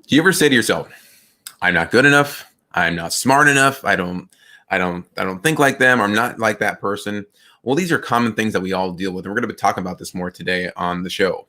Do you ever say to yourself, I'm not good enough, I'm not smart enough, I don't think like them, or I'm not like that person? Well, these are common things that we all deal with. And we're going to be talking about this more today on the show.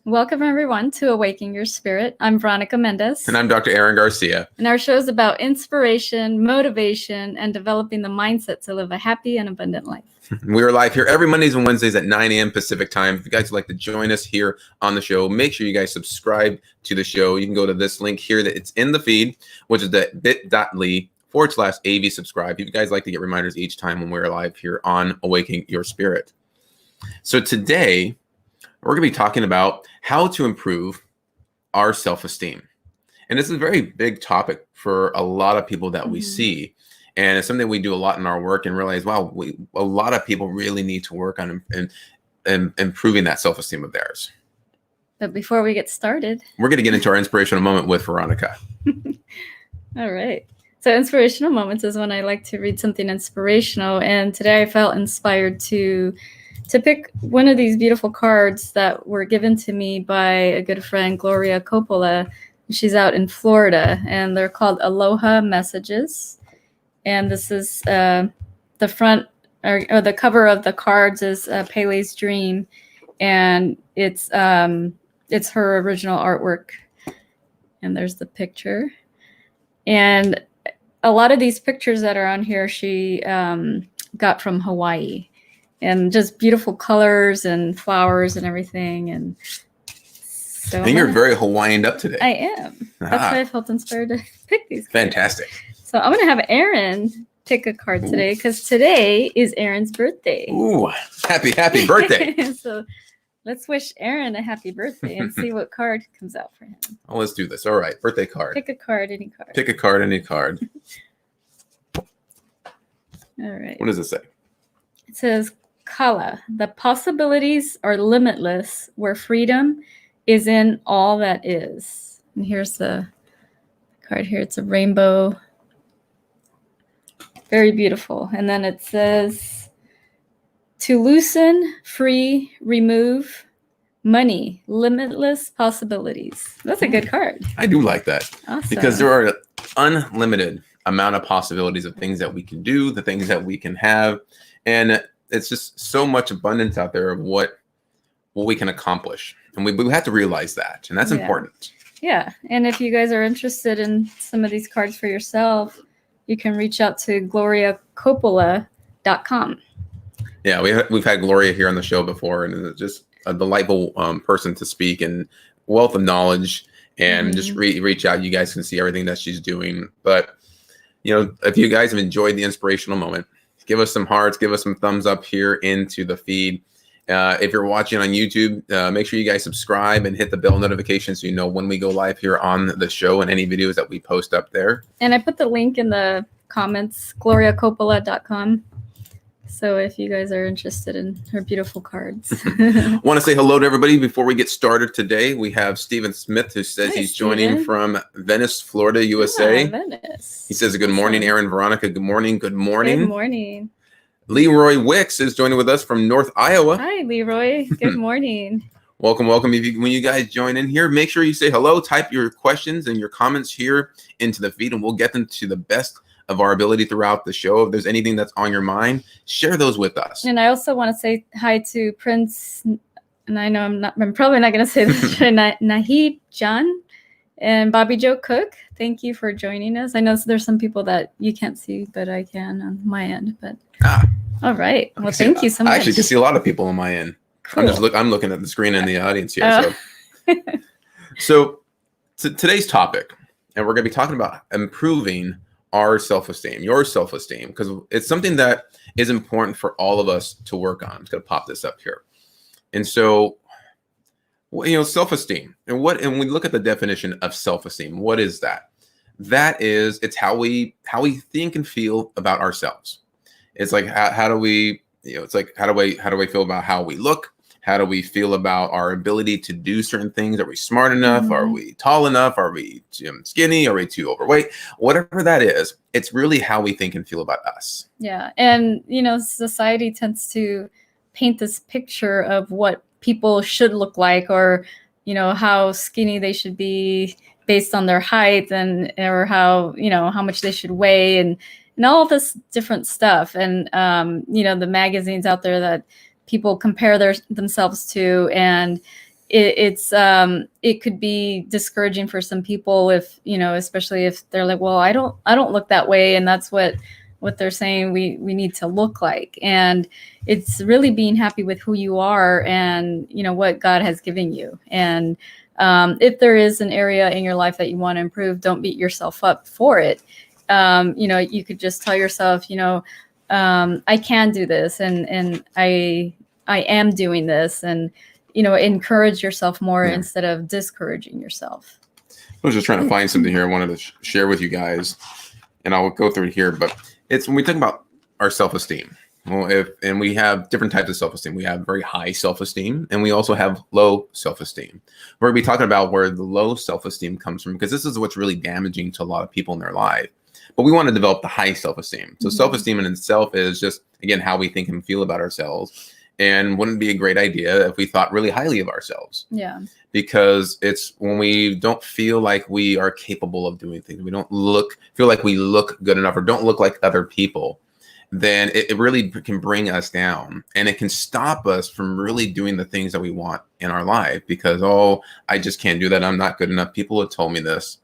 Welcome, everyone, to Awaken Your Spirit. I'm Veronica Mendez. And I'm Dr. Aaron Garcia. And our show is about inspiration, motivation, and developing the mindset to live a happy and abundant life. We are live here every Mondays and Wednesdays at 9 a.m. Pacific time. If you guys would like to join us here on the show, make sure you guys subscribe to the show. You can go to this link here that it's in the feed, which is the bit.ly/AV subscribe. If you guys like to get reminders each time when we're live here on Awakening Your Spirit. So today, we're going to be talking about how to improve our self-esteem. And this is a very big topic for a lot of people that we see. And it's something we do a lot in our work and realize, wow, a lot of people really need to work on improving that self-esteem of theirs. But before we get started, we're going to get into our inspirational moment with Veronica. All right. So inspirational moments is when I like to read something inspirational. And today I felt inspired to pick one of these beautiful cards that were given to me by a good friend, Gloria Coppola. She's out in Florida, and they're called Aloha Messages. And this is the front or the cover of the cards is Pele's Dream, and it's her original artwork. And there's the picture. And a lot of these pictures that are on here, she got from Hawaii. And just beautiful colors and flowers and everything. And so you're very Hawaiian up today. I am. That's why I felt inspired to pick these cards. Fantastic. So I'm going to have Aaron pick a card today because today is Aaron's birthday. Ooh, happy birthday. So let's wish Aaron a happy birthday and see what card comes out for him. Oh, let's do this. All right. Birthday card. Pick a card, any card. Pick a card, any card. All right. What does it say? It says, Kala, the possibilities are limitless where freedom is in all that is. And here's the card here. It's a rainbow. Very beautiful. And then it says, to loosen, free, remove, money, limitless possibilities. That's a good card. I do like that. Awesome. Because there are an unlimited amount of possibilities of things that we can do, the things that we can have. And it's just so much abundance out there of what we can accomplish. And we have to realize that. And that's important. Yeah. And if you guys are interested in some of these cards for yourself, you can reach out to gloriacoppola.com. Yeah, we've had Gloria here on the show before, and it's just a delightful person to speak and wealth of knowledge. And just reach out. You guys can see everything that she's doing. But, if you guys have enjoyed the inspirational moment, give us some hearts, give us some thumbs up here into the feed. If you're watching on YouTube, make sure you guys subscribe and hit the bell notification so you know when we go live here on the show and any videos that we post up there. And I put the link in the comments, gloriacoppola.com. So if you guys are interested in her beautiful cards. Want to say hello to everybody before we get started today. We have Stephen Smith, who says he's joining from Venice, Florida, USA. Yeah, Venice. He says, good morning, Aaron, Veronica. Good morning. Good morning. Good morning. Leroy Wicks is joining with us from North Iowa. Hi, Leroy. Good morning. Welcome. When you guys join in here, make sure you say hello, type your questions and your comments here into the feed, and we'll get them to the best of our ability throughout the show. If there's anything that's on your mind, share those with us. And I also want to say hi to Prince, and I know I'm probably not going to say this, Nahid John and Bobby Joe Cook. Thank you for joining us. I know there's some people that you can't see, but I can on my end. But all right. Well, thank you so much. I actually can see a lot of people on my end. Cool. I'm looking at the screen in the audience here. So today's topic, and we're going to be talking about improving our self-esteem, your self-esteem, because it's something that is important for all of us to work on. I'm just going to pop this up here. And so, self-esteem, and when we look at the definition of self-esteem, what is that? That is, it's how we think and feel about ourselves. It's like, how do we, it's like, how do we feel about how we look? How do we feel about our ability to do certain things? Are we smart enough? Are we tall enough? Are we skinny? Are we too overweight? Whatever that is, it's really how we think and feel about us. Yeah. And, society tends to paint this picture of what people should look like, or, how skinny they should be, based on their height and or how, how much they should weigh and all this different stuff. And, the magazines out there that people compare themselves to, and it could be discouraging for some people if, especially if they're like, well, I don't look that way. And that's what they're saying we need to look like. And it's really being happy with who you are and, what God has given you. And if there is an area in your life that you want to improve, don't beat yourself up for it. You could just tell yourself, I can do this, and I am doing this, and, encourage yourself more instead of discouraging yourself. I was just trying to find something here I wanted to share with you guys, and I'll go through it here, but it's when we talk about our self-esteem. Well, and we have different types of self-esteem. We have very high self-esteem, and we also have low self-esteem. We're going to be talking about where the low self-esteem comes from, because this is what's really damaging to a lot of people in their life. But we want to develop the high self-esteem. So self-esteem in itself is just, again, how we think and feel about ourselves. And wouldn't it be a great idea if we thought really highly of ourselves? Yeah. Because it's when we don't feel like we are capable of doing things, we don't feel like we look good enough or don't look like other people, then it really can bring us down, and it can stop us from really doing the things that we want in our life because, oh, I just can't do that. I'm not good enough. People have told me this.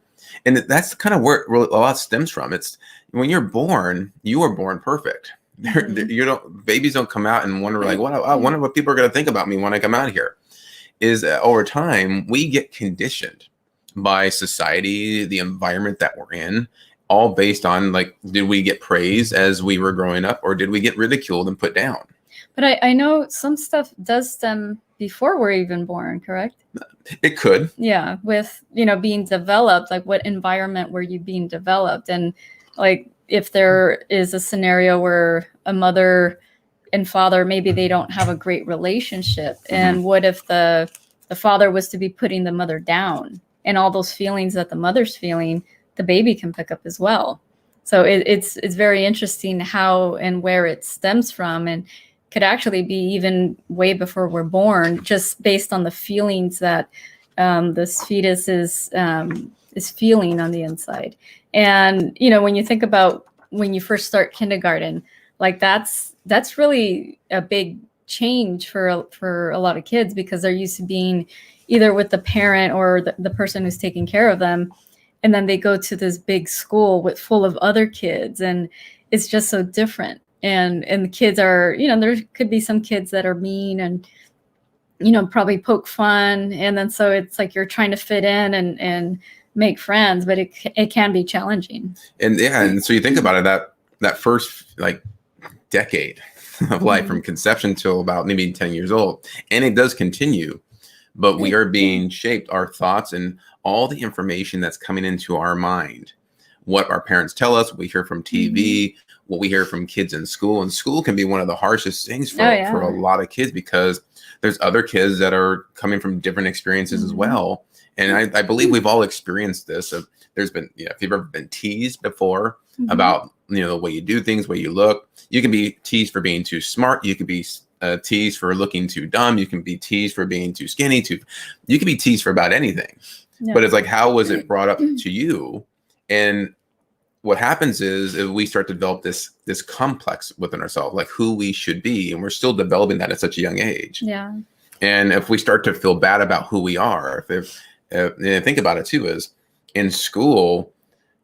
And that's kind of where a lot stems from. It's when you're born, you are born perfect. Babies don't come out and wonder like, I wonder what people are going to think about me when I come out here. Is over time, we get conditioned by society, the environment that we're in, all based on like, did we get praise as we were growing up, or did we get ridiculed and put down? But I know some stuff does stem before we're even born, correct? It could. Yeah, with, being developed, like what environment were you being developed? And like if there is a scenario where a mother and father, maybe they don't have a great relationship. And what if the father was to be putting the mother down, and all those feelings that the mother's feeling, the baby can pick up as well. So it's very interesting how and where it stems from, and could actually be even way before we're born, just based on the feelings that this fetus is feeling on the inside. And, when you think about when you first start kindergarten, like that's really a big change for a lot of kids, because they're used to being either with the parent or the person who's taking care of them. And then they go to this big school full of other kids, and it's just so different. And the kids are, there could be some kids that are mean and, probably poke fun. And then so it's like you're trying to fit in and make friends, but it can be challenging. And so you think about it, that first like decade of life from conception till about maybe 10 years old, and it does continue, but we are being shaped, our thoughts and all the information that's coming into our mind, what our parents tell us, what we hear from TV, what we hear from kids in school. And school can be one of the harshest things for a lot of kids, because there's other kids that are coming from different experiences as well. And I believe we've all experienced this. There's been, if you've ever been teased before about, the way you do things, the way you look, you can be teased for being too smart. You could be teased for looking too dumb. You can be teased for being too skinny. You can be teased for about anything. Yeah. But it's like, how was it brought up to you? And what happens is we start to develop this complex within ourselves, like who we should be. And we're still developing that at such a young age. Yeah. And if we start to feel bad about who we are, if think about it too, is in school,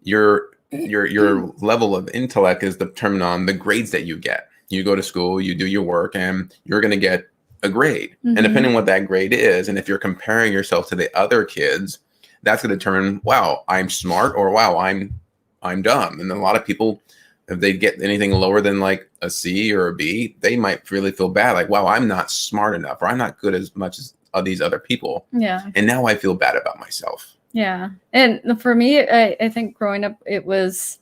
your level of intellect is determined on the grades that you get. You go to school, you do your work, and you're going to get a grade. And depending on what that grade is, and if you're comparing yourself to the other kids, that's going to determine, wow, I'm smart, or wow, I'm dumb. And then a lot of people, if they get anything lower than like a C or a B, they might really feel bad, like, wow, I'm not smart enough, or I'm not good as much as these other people. Yeah. And now I feel bad about myself. Yeah. And for me, I think growing up, it was,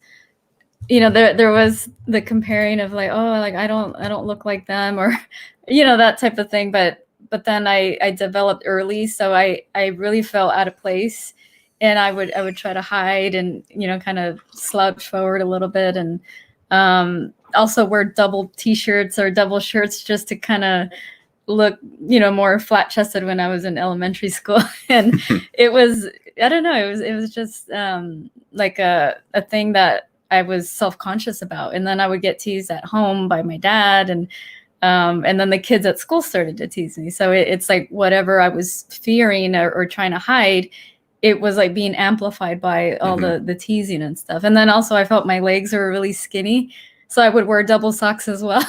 there was the comparing of like, oh, like I don't look like them, or, that type of thing. But then I developed early. So I really felt out of place, and I would try to hide and, kind of slouch forward a little bit. And also wear double t-shirts or double shirts just to kind of, look, more flat chested when I was in elementary school. And it was, I don't know, it was just like a thing that I was self-conscious about. And then I would get teased at home by my dad, and then the kids at school started to tease me. So it's like whatever I was fearing or trying to hide, it was like being amplified by all the teasing and stuff. And then also I felt my legs were really skinny, so I would wear double socks as well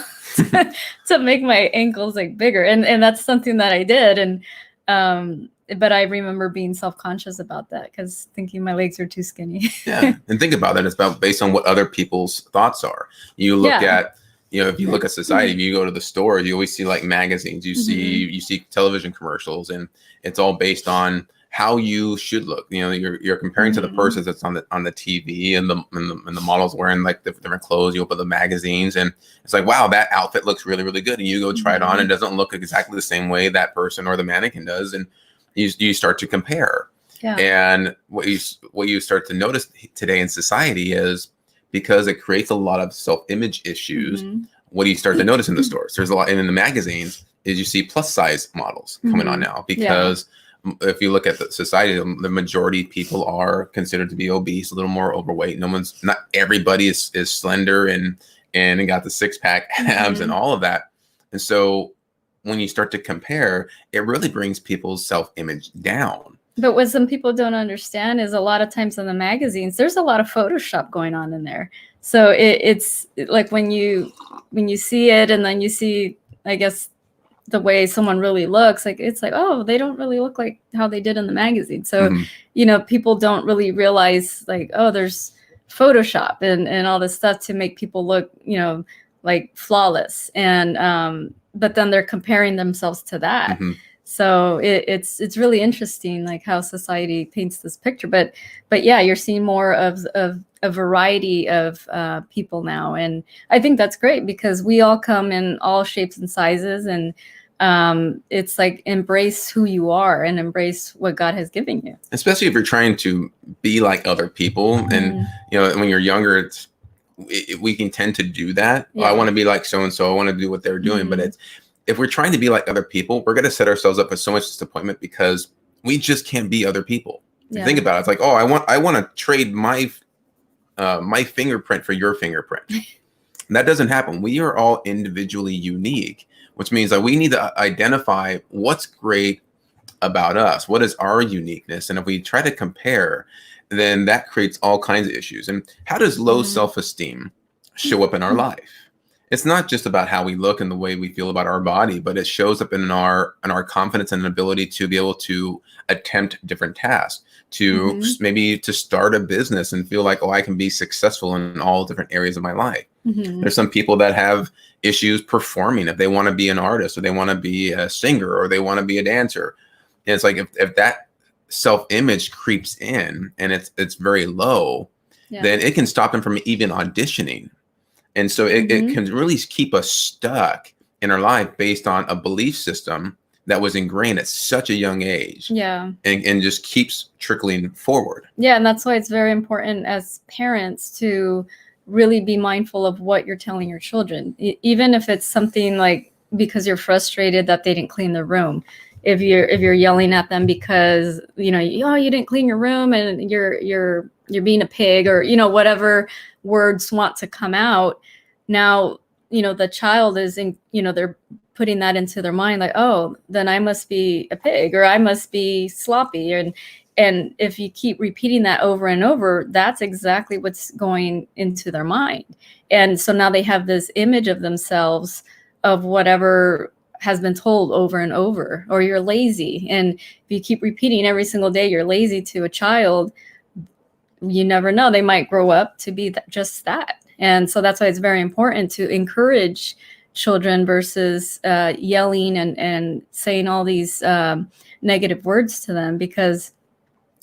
to make my ankles like bigger. And that's something that I did. And but I remember being self-conscious about that, because thinking my legs are too skinny. Yeah, and think about that. It's about based on what other people's thoughts are. You look at, if you look at society, if you go to the store, you always see like magazines, you see television commercials, and it's all based on how you should look. You're comparing to the person that's on the TV, and the models wearing like the different clothes. You open the magazines, and it's like, wow, that outfit looks really, really good. And you go try it on, and it doesn't look exactly the same way that person or the mannequin does, and you start to compare. Yeah. And what you start to notice today in society is, because it creates a lot of self-image issues, what do you start to notice in the stores? There's a lot, and in the magazines is you see plus size models coming on now, because if you look at the society, the majority of people are considered to be obese, a little more overweight. Not everybody is slender and got the six-pack abs and all of that. And so when you start to compare, it really brings people's self-image down. But what some people don't understand is, a lot of times in the magazines, there's a lot of Photoshop going on in there. So it's like when you see it, and then you see, I guess, the way someone really looks, like, it's like, oh, they don't really look like how they did in the magazine. So, people don't really realize, like, oh, there's Photoshop and all this stuff to make people look, like flawless. And, but then they're comparing themselves to that. So it's really interesting, like how society paints this picture. But yeah, you're seeing more of a variety of people now, and I think that's great, because we all come in all shapes and sizes, and it's like, embrace who you are and embrace what God has given you. Especially if you're trying to be like other people, and when you're younger, we can tend to do that. Yeah. Oh, I want to be like so and so. I want to do what they're doing, but if we're trying to be like other people, we're going to set ourselves up for so much disappointment, because we just can't be other people. Yeah. Think about it. It's like, oh, I want to trade my fingerprint for your fingerprint. That doesn't happen. We are all individually unique, which means that we need to identify what's great about us. What is our uniqueness? And if we try to compare, then that creates all kinds of issues. And how does low self-esteem show up in our life? It's not just about how we look and the way we feel about our body, but it shows up in our confidence and ability to be able to attempt different tasks, to maybe to start a business and feel like, oh, I can be successful in all different areas of my life. There's some people that have issues performing, if they want to be an artist, or they want to be a singer, or they want to be a dancer. And it's like, if that self-image creeps in and it's very low, then it can stop them from even auditioning. And so it can really keep us stuck in our life based on a belief system that was ingrained at such a young age. Yeah. And just keeps trickling forward. Yeah. And that's why it's very important as parents to really be mindful of what you're telling your children, even if it's something like because you're frustrated that they didn't clean the room. If you're yelling at them because, you didn't clean your room and you're being a pig, or, whatever words want to come out. Now, the child is they're putting that into their mind, like, oh, then I must be a pig, or I must be sloppy. And if you keep repeating that over and over, that's exactly what's going into their mind. And so now they have this image of themselves of whatever has been told over and over, or you're lazy. And if you keep repeating every single day you're lazy to a child, you never know, they might grow up to be just that. And so that's why it's very important to encourage children versus yelling and saying all these negative words to them, because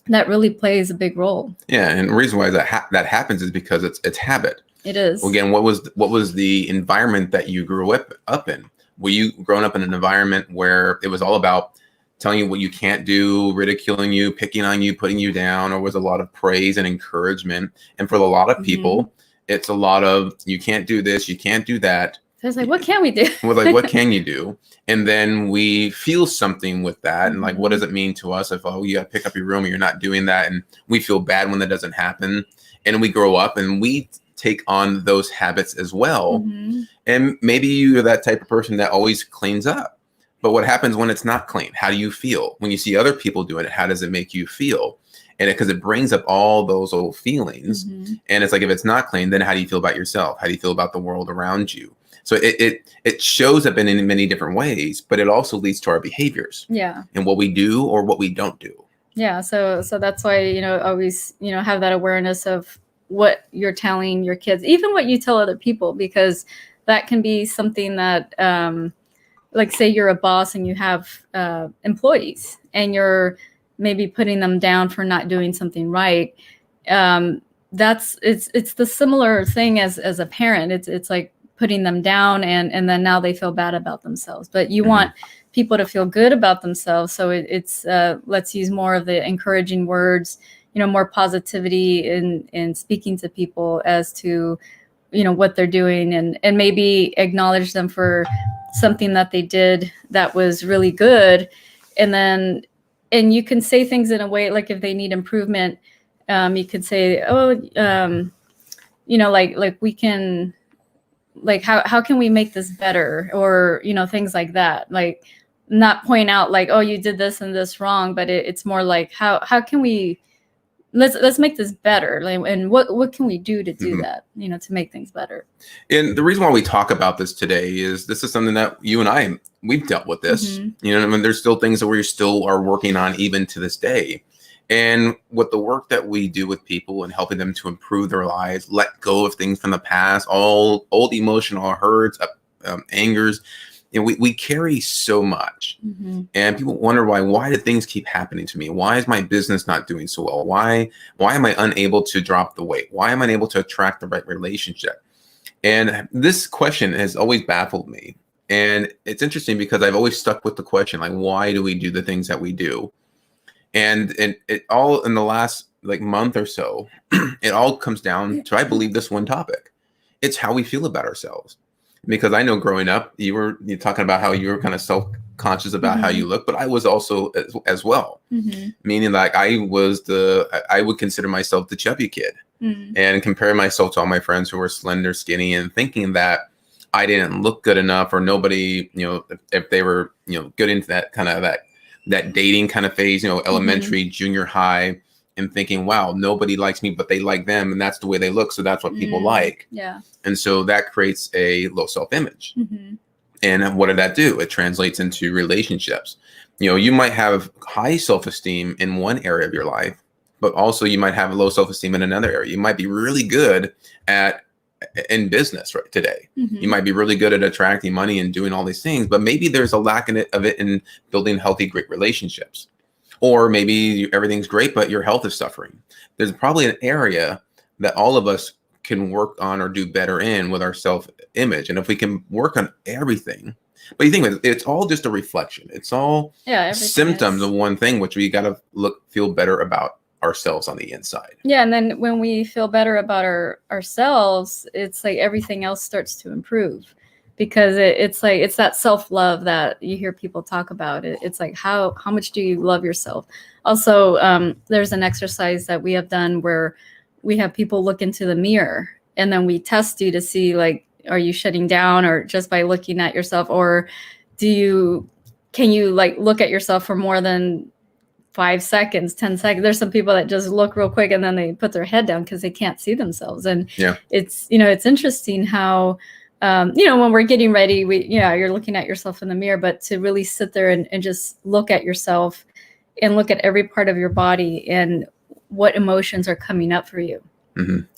that really plays a big role. Yeah, and the reason why that happens is because it's habit. It is. Again, what was the environment that you grew up in? Were you growing up in an environment where it was all about telling you what you can't do, ridiculing you, picking on you, putting you down, or was a lot of praise and encouragement? And for a lot of people, it's a lot of, you can't do this, you can't do that. So it's like, what can we do? We're like, what can you do? And then we feel something with that. And like, what Mm-hmm. does it mean to us if, oh, you got to pick up your room and you're not doing that? And we feel bad when that doesn't happen. And we grow up and we take on those habits as well. Mm-hmm. And maybe you're that type of person that always cleans up. But what happens when it's not clean? How do you feel? When you see other people doing it, how does it make you feel? And because it brings up all those old feelings. Mm-hmm. And it's like, if it's not clean, then how do you feel about yourself? How do you feel about the world around you? So it shows up in many different ways, but it also leads to our behaviors. Yeah. And what we do or what we don't do. Yeah. So that's why, always, have that awareness of what you're telling your kids, even what you tell other people, because that can be something that, like, say you're a boss and you have employees and you're maybe putting them down for not doing something right. It's the similar thing as a parent. It's like putting them down and then now they feel bad about themselves. But you want people to feel good about themselves. So it's let's use more of the encouraging words, more positivity in speaking to people as to, what they're doing and maybe acknowledge them for something that they did that was really good. And you can say things in a way, like if they need improvement, you could say, like we can, like, how can we make this better? Or, things like that, like not point out like, oh, you did this and this wrong, but it's more like, how can we, let's make this better. Like, and what can we do to do that, to make things better? And the reason why we talk about this today is this is something that you and I, we've dealt with this, there's still things that we still are working on even to this day. And with the work that we do with people and helping them to improve their lives, let go of things from the past, all old emotional hurts, angers, we carry so much. And people wonder why do things keep happening to me? Why is my business not doing so well? Why am I unable to drop the weight? Why am I unable to attract the right relationship? And this question has always baffled me. And it's interesting because I've always stuck with the question, like, why do we do the things that we do? And it all in the last month or so, it all comes down to, I believe, this one topic. It's how we feel about ourselves. Because I know growing up, you're talking about how you were kind of self-conscious about how you look, but I was also as well. Meaning like I would consider myself the chubby kid and compare myself to all my friends who were slender, skinny, and thinking that I didn't look good enough, or nobody, if they were, good into that kind of that dating kind of phase, elementary, junior high, and thinking, wow, nobody likes me, but they like them. And that's the way they look. So that's what people like. Yeah. And so that creates a low self-image. And what did that do? It translates into relationships. You might have high self-esteem in one area of your life, but also you might have low self-esteem in another area. You might be really good in business right today. You might be really good at attracting money and doing all these things, but maybe there's a lack of it in building healthy, great relationships. Or maybe everything's great, but your health is suffering. There's probably an area that all of us can work on or do better in with our self-image. And if we can work on everything, but you think it's all just a reflection. It's all symptoms of one thing, which we got to feel better about ourselves on the inside. Yeah. And then when we feel better about ourselves, it's like everything else starts to improve. Because it's like, it's that self-love that you hear people talk about. It's like, how much do you love yourself? Also, there's an exercise that we have done where we have people look into the mirror and then we test you to see, like, are you shutting down, or just by looking at yourself, or can you like look at yourself for more than 5 seconds, 10 seconds? There's some people that just look real quick and then they put their head down because they can't see themselves. And it's, it's interesting how, when we're getting ready, you're looking at yourself in the mirror, but to really sit there and just look at yourself and look at every part of your body and what emotions are coming up for you.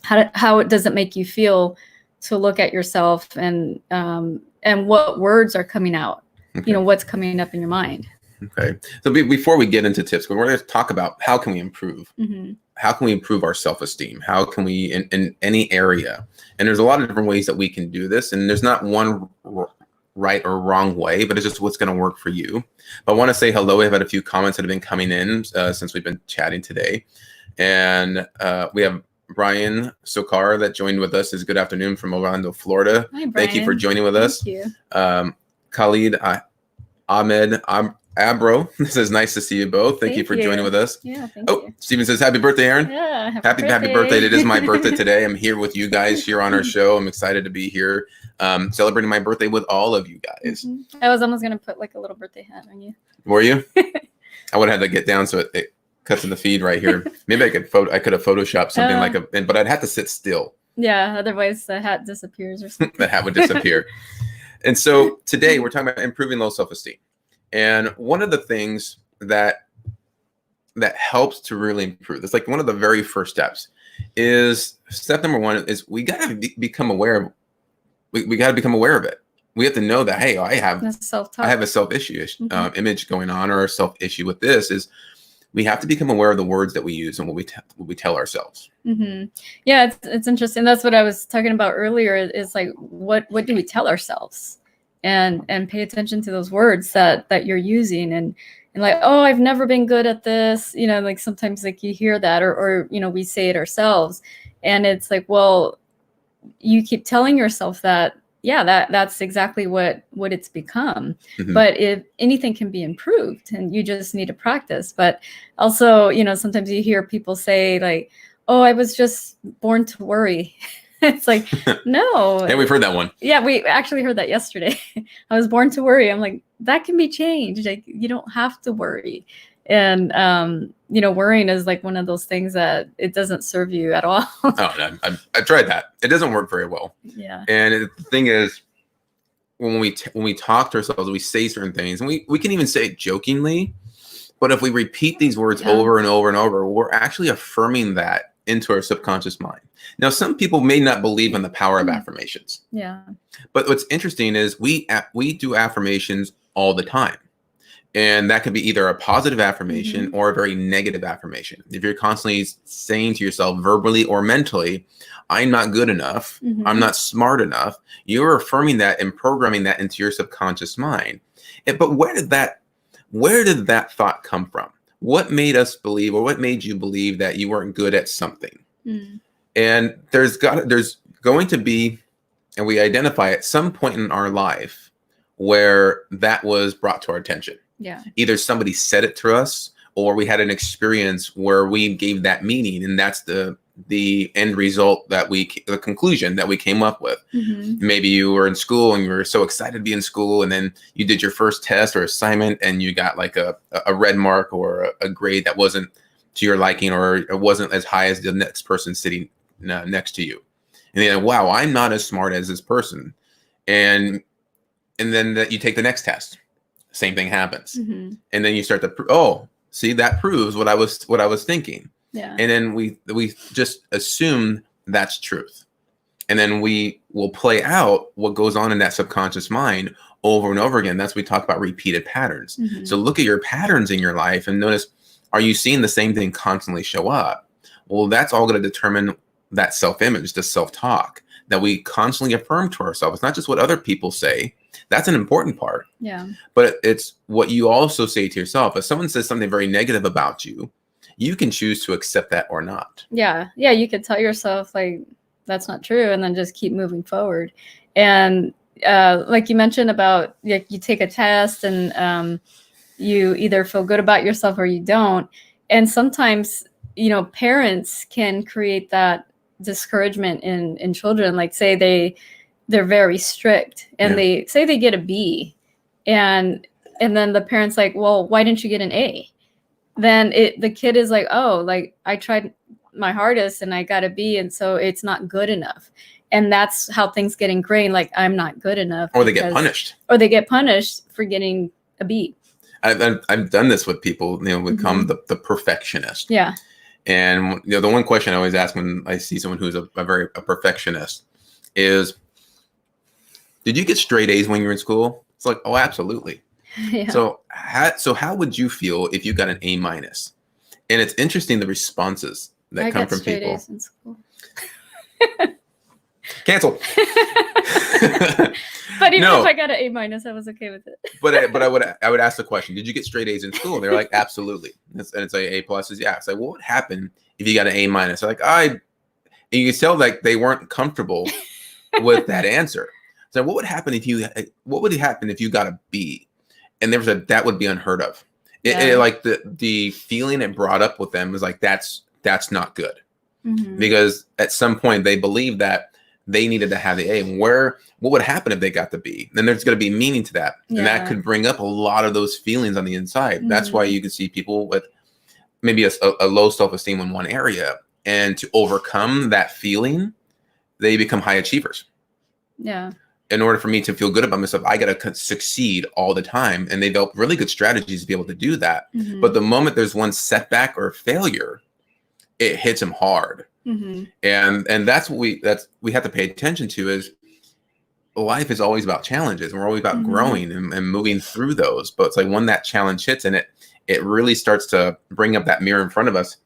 How does it make you feel to look at yourself, and what words are coming out, what's coming up in your mind. Okay. So before we get into tips, we're going to talk about how can we improve? How can we improve our self-esteem? How can we, in any area? And there's a lot of different ways that we can do this. And there's not one right or wrong way, but it's just what's going to work for you. But I want to say hello. We've had a few comments that have been coming in since we've been chatting today. And we have Brian Sokar that joined with us. Is good afternoon from Orlando, Florida. Hi, Thank you for Brian. joining with us. Thank you. Khalid Ahmed Abro says, nice to see you both. Thank you for joining with us. Yeah, thank you. Stephen says, happy birthday, Aaron. Yeah, Happy birthday. It is my birthday today. I'm here with you guys here on our show. I'm excited to be here celebrating my birthday with all of you guys. Mm-hmm. I was almost going to put like a little birthday hat on you. Were you? I would have had to get down so it cuts in the feed right here. Maybe I could have photoshopped something but I'd have to sit still. Yeah, otherwise the hat disappears or something. The hat would disappear. And so today we're talking about improving low self-esteem. And one of the things that helps to really improve this, like one of the very first steps, is step number one is we got to become aware of. We got to become aware of it. We have to know that, hey, I have a self-issue image going on, or a self-issue with this. Is we have to become aware of the words that we use and what we tell ourselves. Mm-hmm. Yeah, it's interesting. That's what I was talking about earlier. Is like what do we tell ourselves, and pay attention to those words that you're using, and like, oh, I've never been good at this. You know, like sometimes like you hear that, or you know, we say it ourselves, and it's like, well, you keep telling yourself that. Yeah, that's exactly what it's become. Mm-hmm. But if anything can be improved, and you just need to practice. But also, you know, sometimes you hear people say like, oh, I was just born to worry. It's like, no. Yeah, we've heard that one. Yeah, we actually heard that yesterday. I was born to worry. I'm like, that can be changed. Like, you don't have to worry. And, you know, worrying is like one of those things that it doesn't serve you at all. Oh, no, I've tried that. It doesn't work very well. Yeah. And the thing is, when we talk to ourselves, we say certain things, and we can even say it jokingly, but if we repeat these words over and over and over, we're actually affirming that into our subconscious mind. Now, some people may not believe in the power of affirmations. Yeah. But what's interesting is we do affirmations all the time. And that could be either a positive affirmation or a very negative affirmation. If you're constantly saying to yourself verbally or mentally, I'm not good enough, I'm not smart enough, you're affirming that and programming that into your subconscious mind. But where did that thought come from? What made us believe, or what made you believe that you weren't good at something? And there's going to be, and we identify at some point in our life where that was brought to our attention. Yeah. Either somebody said it to us, or we had an experience where we gave that meaning, and that's the end result the conclusion that we came up with. Maybe you were in school and you were so excited to be in school, and then you did your first test or assignment and you got like a red mark or a grade that wasn't to your liking, or it wasn't as high as the next person sitting next to you. And then, wow, I'm not as smart as this person. And then that you take the next test. Same thing happens. And then you start to, see, that proves what I was thinking. Yeah. And then we just assume that's truth. And then we will play out what goes on in that subconscious mind over and over again. That's what we talk about, repeated patterns. So look at your patterns in your life and notice, are you seeing the same thing constantly show up? Well, that's all going to determine that self-image, the self-talk that we constantly affirm to ourselves. It's not just what other people say. That's an important part. Yeah. But it's what you also say to yourself. If someone says something very negative about you, you can choose to accept that or not. Yeah. Yeah. You could tell yourself like, that's not true, and then just keep moving forward. And like you mentioned about, like, you take a test and you either feel good about yourself or you don't. And sometimes, you know, parents can create that discouragement in children. Like, say they're very strict and they say they get a B, and then the parent's like, well, why didn't you get an A? Then the kid is like, oh, like, I tried my hardest and I got a B, and so it's not good enough. And that's how things get ingrained. Like, I'm not good enough. Or they get punished. Or they get punished for getting a B. I've done this with people, you know, become the perfectionist. Yeah. And, you know, the one question I always ask when I see someone who's a perfectionist is, did you get straight A's when you were in school? It's like, oh, absolutely. Yeah. So how would you feel if you got an A minus? And it's interesting, the responses that come from people. A's in school. Cancel. But even if I got an A minus, I was okay with it. but I would ask the question, did you get straight A's in school? And they're like, absolutely. And it's like A plus is, yeah. It's like, well, what happened if you got an A minus? They're like, I And you can tell like they weren't comfortable with that answer. So what would happen if you got a B? And there was that would be unheard of. Like the feeling it brought up with them was like, that's not good. Because at some point they believed that they needed to have the A. And what would happen if they got the B? Then there's going to be meaning to that. And that could bring up a lot of those feelings on the inside. That's why you can see people with maybe a low self-esteem in one area. And to overcome that feeling, they become high achievers. Yeah. In order for me to feel good about myself, I got to succeed all the time. And they develop really good strategies to be able to do that. But the moment there's one setback or failure, it hits them hard. And that's what we have to pay attention to is life is always about challenges, and we're always about growing and moving through those. But it's like when that challenge hits and it really starts to bring up that mirror in front of us,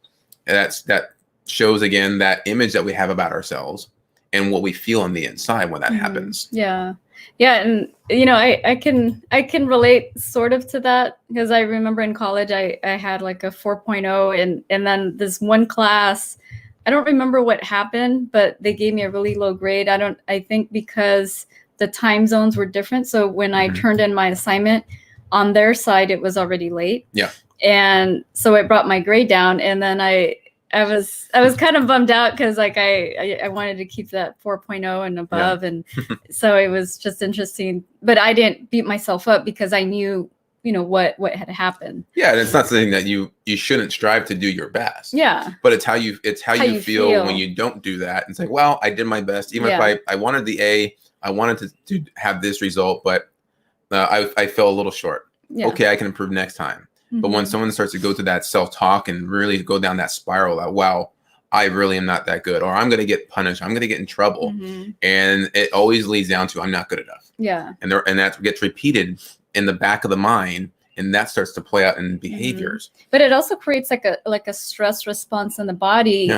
that shows again that image that we have about ourselves and what we feel on the inside when that happens. Yeah. And I can relate sort of to that, because I remember in college I had like a 4.0 and then this one class, I don't remember what happened, but they gave me a really low grade. I think because the time zones were different. So when I turned in my assignment on their side, it was already late. Yeah. And so it brought my grade down. And then I was kind of bummed out because like I wanted to keep that 4.0 and above. And so it was just interesting, but I didn't beat myself up because I knew, what had happened. Yeah. And it's not something that you shouldn't strive to do your best. Yeah. But it's how you feel when you don't do that. And it's like, well, I did my best. Even if I wanted the A, I wanted to have this result, but I fell a little short. Yeah. Okay. I can improve next time. But when someone starts to go to that self-talk and really go down that spiral that, wow, I really am not that good, or I'm going to get punished, I'm going to get in trouble. And it always leads down to I'm not good enough. Yeah. And that gets repeated in the back of the mind, and that starts to play out in behaviors. But it also creates like a stress response in the body,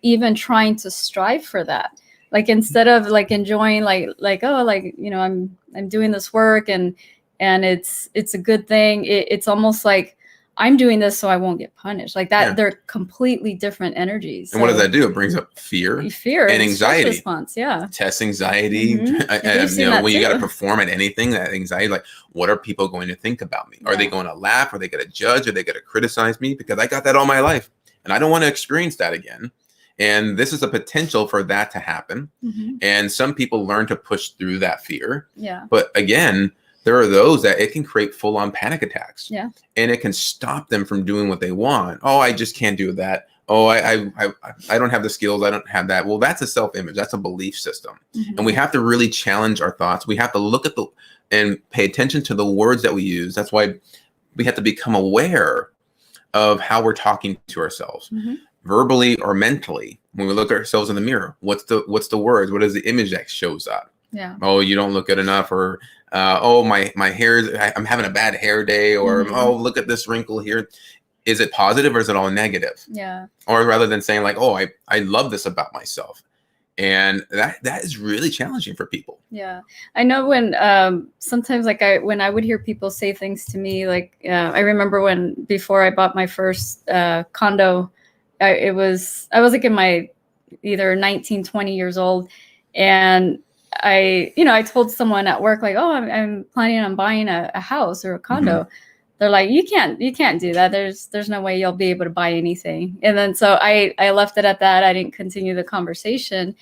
even trying to strive for that. Like instead of like enjoying I'm doing this work and it's a good thing. It's almost like I'm doing this so I won't get punished. Like that, they're completely different energies. And what does that do? It brings up fear and anxiety. Response, test anxiety. When you got to perform at anything, that anxiety, like, what are people going to think about me? Are they going to laugh? Are they going to judge? Are they going to criticize me? Because I got that all my life, and I don't want to experience that again. And this is a potential for that to happen. And some people learn to push through that fear. Yeah. But again, there are those that it can create full-on panic attacks. Yeah. And it can stop them from doing what they want. Oh, I just can't do that. Oh, I don't have the skills. I don't have that. Well, that's a self-image. That's a belief system. And we have to really challenge our thoughts. We have to look at and pay attention to the words that we use. That's why we have to become aware of how we're talking to ourselves, verbally or mentally. When we look at ourselves in the mirror, what's the words? What is the image that shows up? Yeah. Oh, you don't look good enough, or oh, my hair, I'm having a bad hair day, or oh, look at this wrinkle here. Is it positive or is it all negative? Yeah. Or rather than saying like, oh, I love this about myself. And that is really challenging for people. Yeah. I know when sometimes like when I would hear people say things to me, like I remember before I bought my first condo, I was like in my either 19, 20 years old. And I told someone at work, like, oh, I'm planning on buying a house or a condo. They're like, you can't do that. There's no way you'll be able to buy anything. And then so I left it at that. I didn't continue the conversation.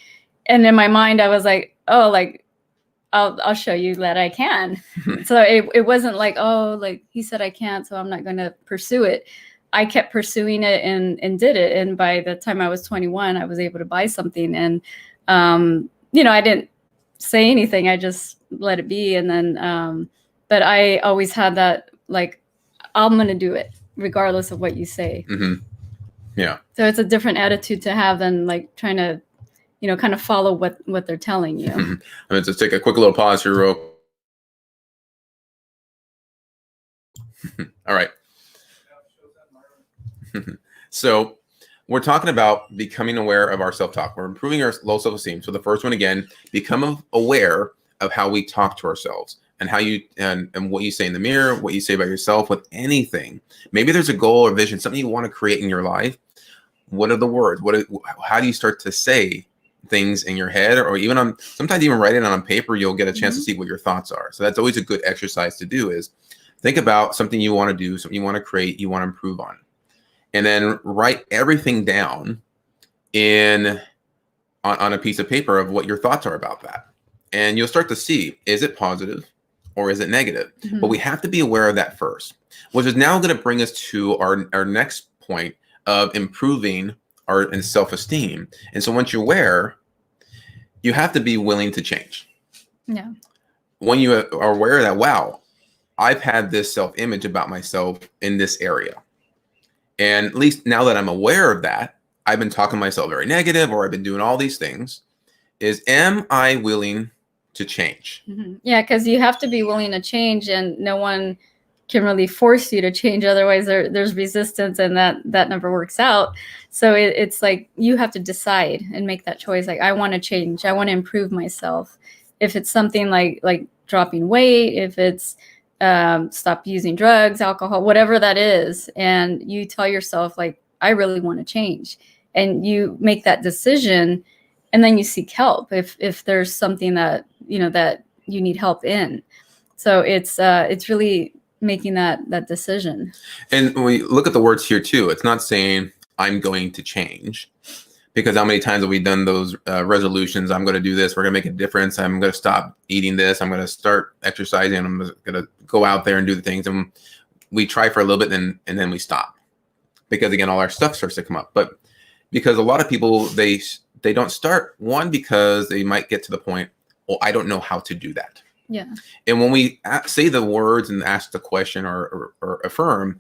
And in my mind, I was like, oh, like I'll show you that I can. So it wasn't like, oh, like he said I can't, so I'm not going to pursue it. I kept pursuing it and did it. And by the time I was 21, I was able to buy something. And I didn't say anything. I just let it be. And then but I always had that, like, I'm going to do it regardless of what you say. Yeah. So it's a different attitude to have than like trying to, kind of follow what they're telling you. I'm going to take a quick little pause here, real. All right. So we're talking about becoming aware of our self-talk. We're improving our low self-esteem. So the first one, again, become aware of how we talk to ourselves and how you and what you say in the mirror, what you say about yourself with anything. Maybe there's a goal or vision, something you want to create in your life. What are the words? How do you start to say things in your head, or even on sometimes even write it on paper, you'll get a chance to see what your thoughts are. So that's always a good exercise to do, is think about something you want to do, something you want to create, you want to improve on, and then write everything down on a piece of paper of what your thoughts are about that. And you'll start to see, is it positive or is it negative? But we have to be aware of that first, which is now going to bring us to our next point of improving our self-esteem. And so once you're aware, you have to be willing to change. Yeah. When you are aware that, wow, I've had this self-image about myself in this area. And at least now that I'm aware of that, I've been talking to myself very negative, or I've been doing all these things, is, am I willing to change? Yeah, because you have to be willing to change, and no one can really force you to change. Otherwise, there's resistance, and that never works out. So it's like you have to decide and make that choice. Like, I want to change. I want to improve myself. If it's something like dropping weight, if it's stop using drugs, alcohol, whatever that is, and you tell yourself, like, I really want to change. And you make that decision, and then you seek help if there's something that that you need help in. So it's really making that decision. And when we look at the words here too, it's not saying I'm going to change, because how many times have we done those resolutions? I'm going to do this. We're going to make a difference. I'm going to stop eating this. I'm going to start exercising. I'm going to go out there and do the things. And we try for a little bit, and then we stop, because again, all our stuff starts to come up. But because a lot of people, they don't start, one, because they might get to the point, well, I don't know how to do that. Yeah. And when we say the words and ask the question or affirm,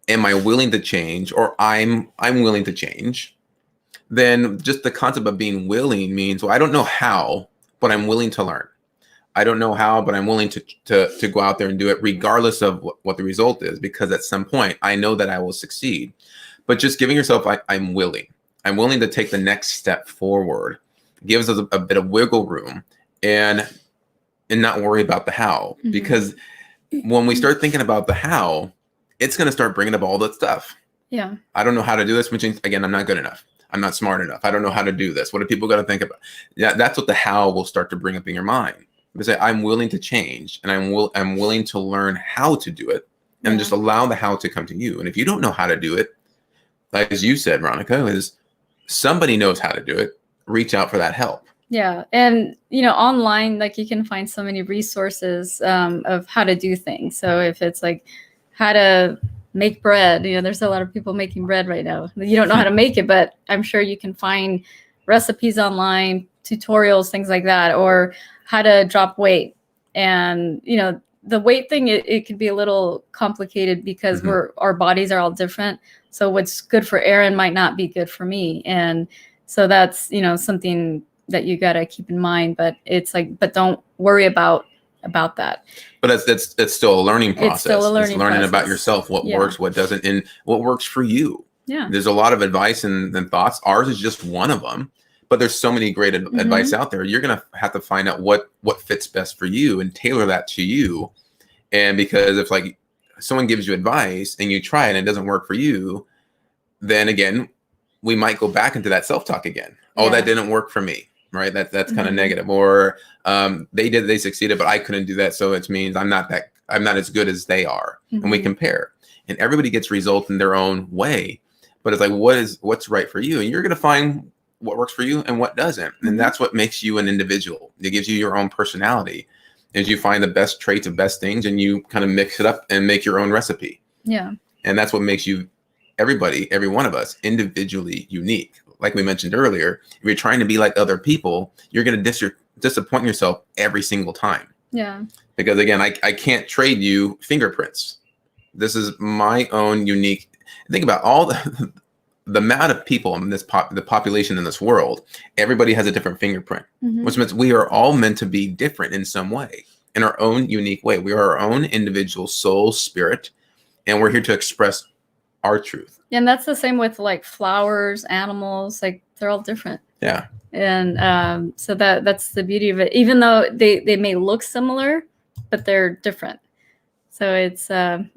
am I willing to change, or I'm willing to change, then just the concept of being willing means, well, I don't know how, but I'm willing to learn. I don't know how, but I'm willing to go out there and do it, regardless of what the result is, because at some point I know that I will succeed. But just giving yourself, I'm willing to take the next step forward, gives us a bit of wiggle room, and not worry about the how. Because when we start thinking about the how, it's going to start bringing up all that stuff. Yeah. I don't know how to do this, which means, again, I'm not good enough. I'm not smart enough. I don't know how to do this. What are people going to think about? Yeah, that's what the how will start to bring up in your mind. You say, I'm willing to change, and I'm willing to learn how to do it, and just allow the how to come to you. And if you don't know how to do it, like as you said, Veronica, is somebody knows how to do it. Reach out for that help. Yeah. And, online, like, you can find so many resources of how to do things. So if it's like how to make bread, there's a lot of people making bread right now. You don't know how to make it, but I'm sure you can find recipes online, tutorials, things like that, or how to drop weight. And, the weight thing, it can be a little complicated, because our bodies are all different. So what's good for Aaron might not be good for me. And so that's, something that you got to keep in mind. But it's like, but don't worry about that. But it's still a learning process. It's still a learning process. About yourself, what works, what doesn't, and what works for you. Yeah. There's a lot of advice and thoughts. Ours is just one of them. But there's so many great advice out there. You're going to have to find out what fits best for you and tailor that to you. And because if like someone gives you advice and you try it and it doesn't work for you, then again, we might go back into that self-talk again. Oh, that didn't work for me, right? That's kind of negative. Or they succeeded, but I couldn't do that. So it means I'm not as good as they are. And we compare. And everybody gets results in their own way. But it's like, what's right for you? And you're going to find what works for you and what doesn't. And that's what makes you an individual. It gives you your own personality, as you find the best traits of best things, and you kind of mix it up and make your own recipe. Yeah. And that's what makes you, every one of us, individually unique. Like we mentioned earlier, if you're trying to be like other people, you're going to disappoint yourself every single time. Yeah. Because again, I can't trade you fingerprints. This is my own unique. Think about all the amount of people in the population in this world. Everybody has a different fingerprint, which means we are all meant to be different in some way, in our own unique way. We are our own individual soul, spirit, and we're here to express our truth. And that's the same with like flowers, animals, like they're all different. Yeah. And so that's the beauty of it. Even though they may look similar, but they're different. So it's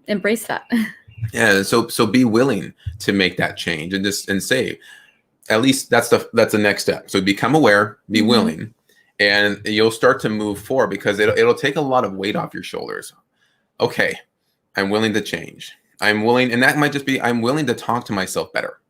embrace that. Yeah. So be willing to make that change and say, at least that's the next step. So become aware, be willing, and you'll start to move forward because it'll take a lot of weight off your shoulders. Okay, I'm willing to change. I'm willing, and that might just be I'm willing to talk to myself better.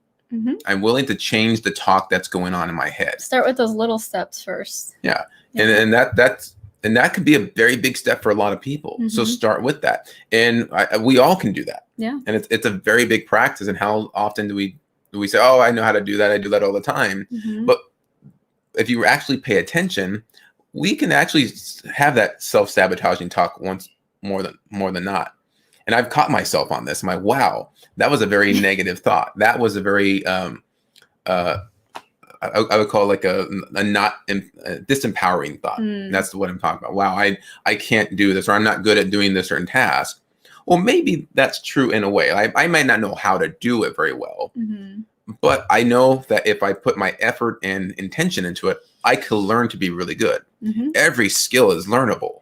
I'm willing to change the talk that's going on in my head. Start with those little steps first. Yeah. And that could be a very big step for a lot of people. So start with that. And we all can do that. Yeah. And it's a very big practice. And how often do we say, oh, I know how to do that. I do that all the time. But if you actually pay attention, we can actually have that self-sabotaging talk once more than not. And I've caught myself on this. I'm like, wow, that was a very negative thought. That was a very, I would call it like a not disempowering thought. That's what I'm talking about. Wow, I can't do this, or I'm not good at doing this certain task. Well, maybe that's true in a way. I might not know how to do it very well, but I know that if I put my effort and intention into it, I could learn to be really good. Every skill is learnable.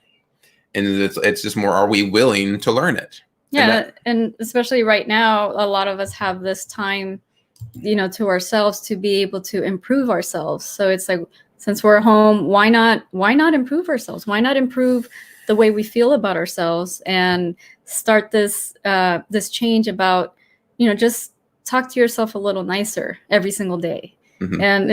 And it's just more, are we willing to learn it? Yeah, and especially right now, a lot of us have this time, to ourselves to be able to improve ourselves. So it's like, since we're home, why not improve ourselves? Why not improve the way we feel about ourselves and start this change about, just talk to yourself a little nicer every single day. And,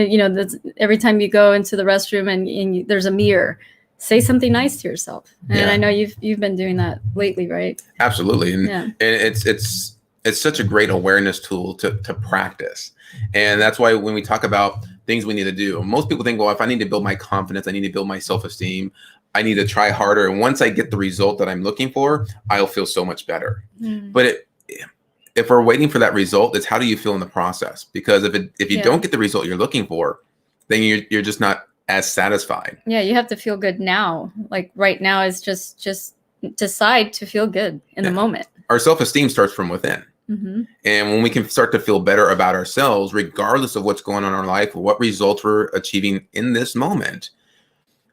every time you go into the restroom and there's a mirror, say something nice to yourself. And I know you've been doing that lately, right? Absolutely. And it's such a great awareness tool to practice. And that's why when we talk about things we need to do, most people think, well, if I need to build my confidence, I need to build my self-esteem, I need to try harder. And once I get the result that I'm looking for, I'll feel so much better. But if we're waiting for that result, it's how do you feel in the process? Because if you don't get the result you're looking for, then you're just not as satisfied. Yeah, you have to feel good now. Like right now is just decide to feel good in the moment. Our self-esteem starts from within. And when we can start to feel better about ourselves, regardless of what's going on in our life or what results we're achieving in this moment,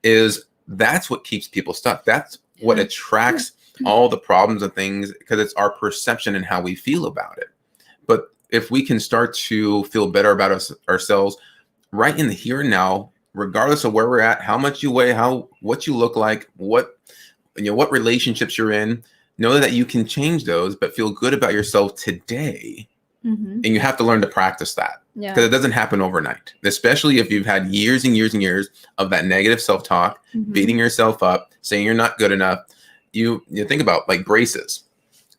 that's what keeps people stuck. That's what attracts all the problems and things, because it's our perception and how we feel about it. But if we can start to feel better about ourselves right in the here and now, regardless of where we're at, how much you weigh, what you look like, what relationships you're in, know that you can change those, but feel good about yourself today. And you have to learn to practice that, because it doesn't happen overnight, especially if you've had years and years and years of that negative self-talk, beating yourself up, saying you're not good enough. You think about like braces.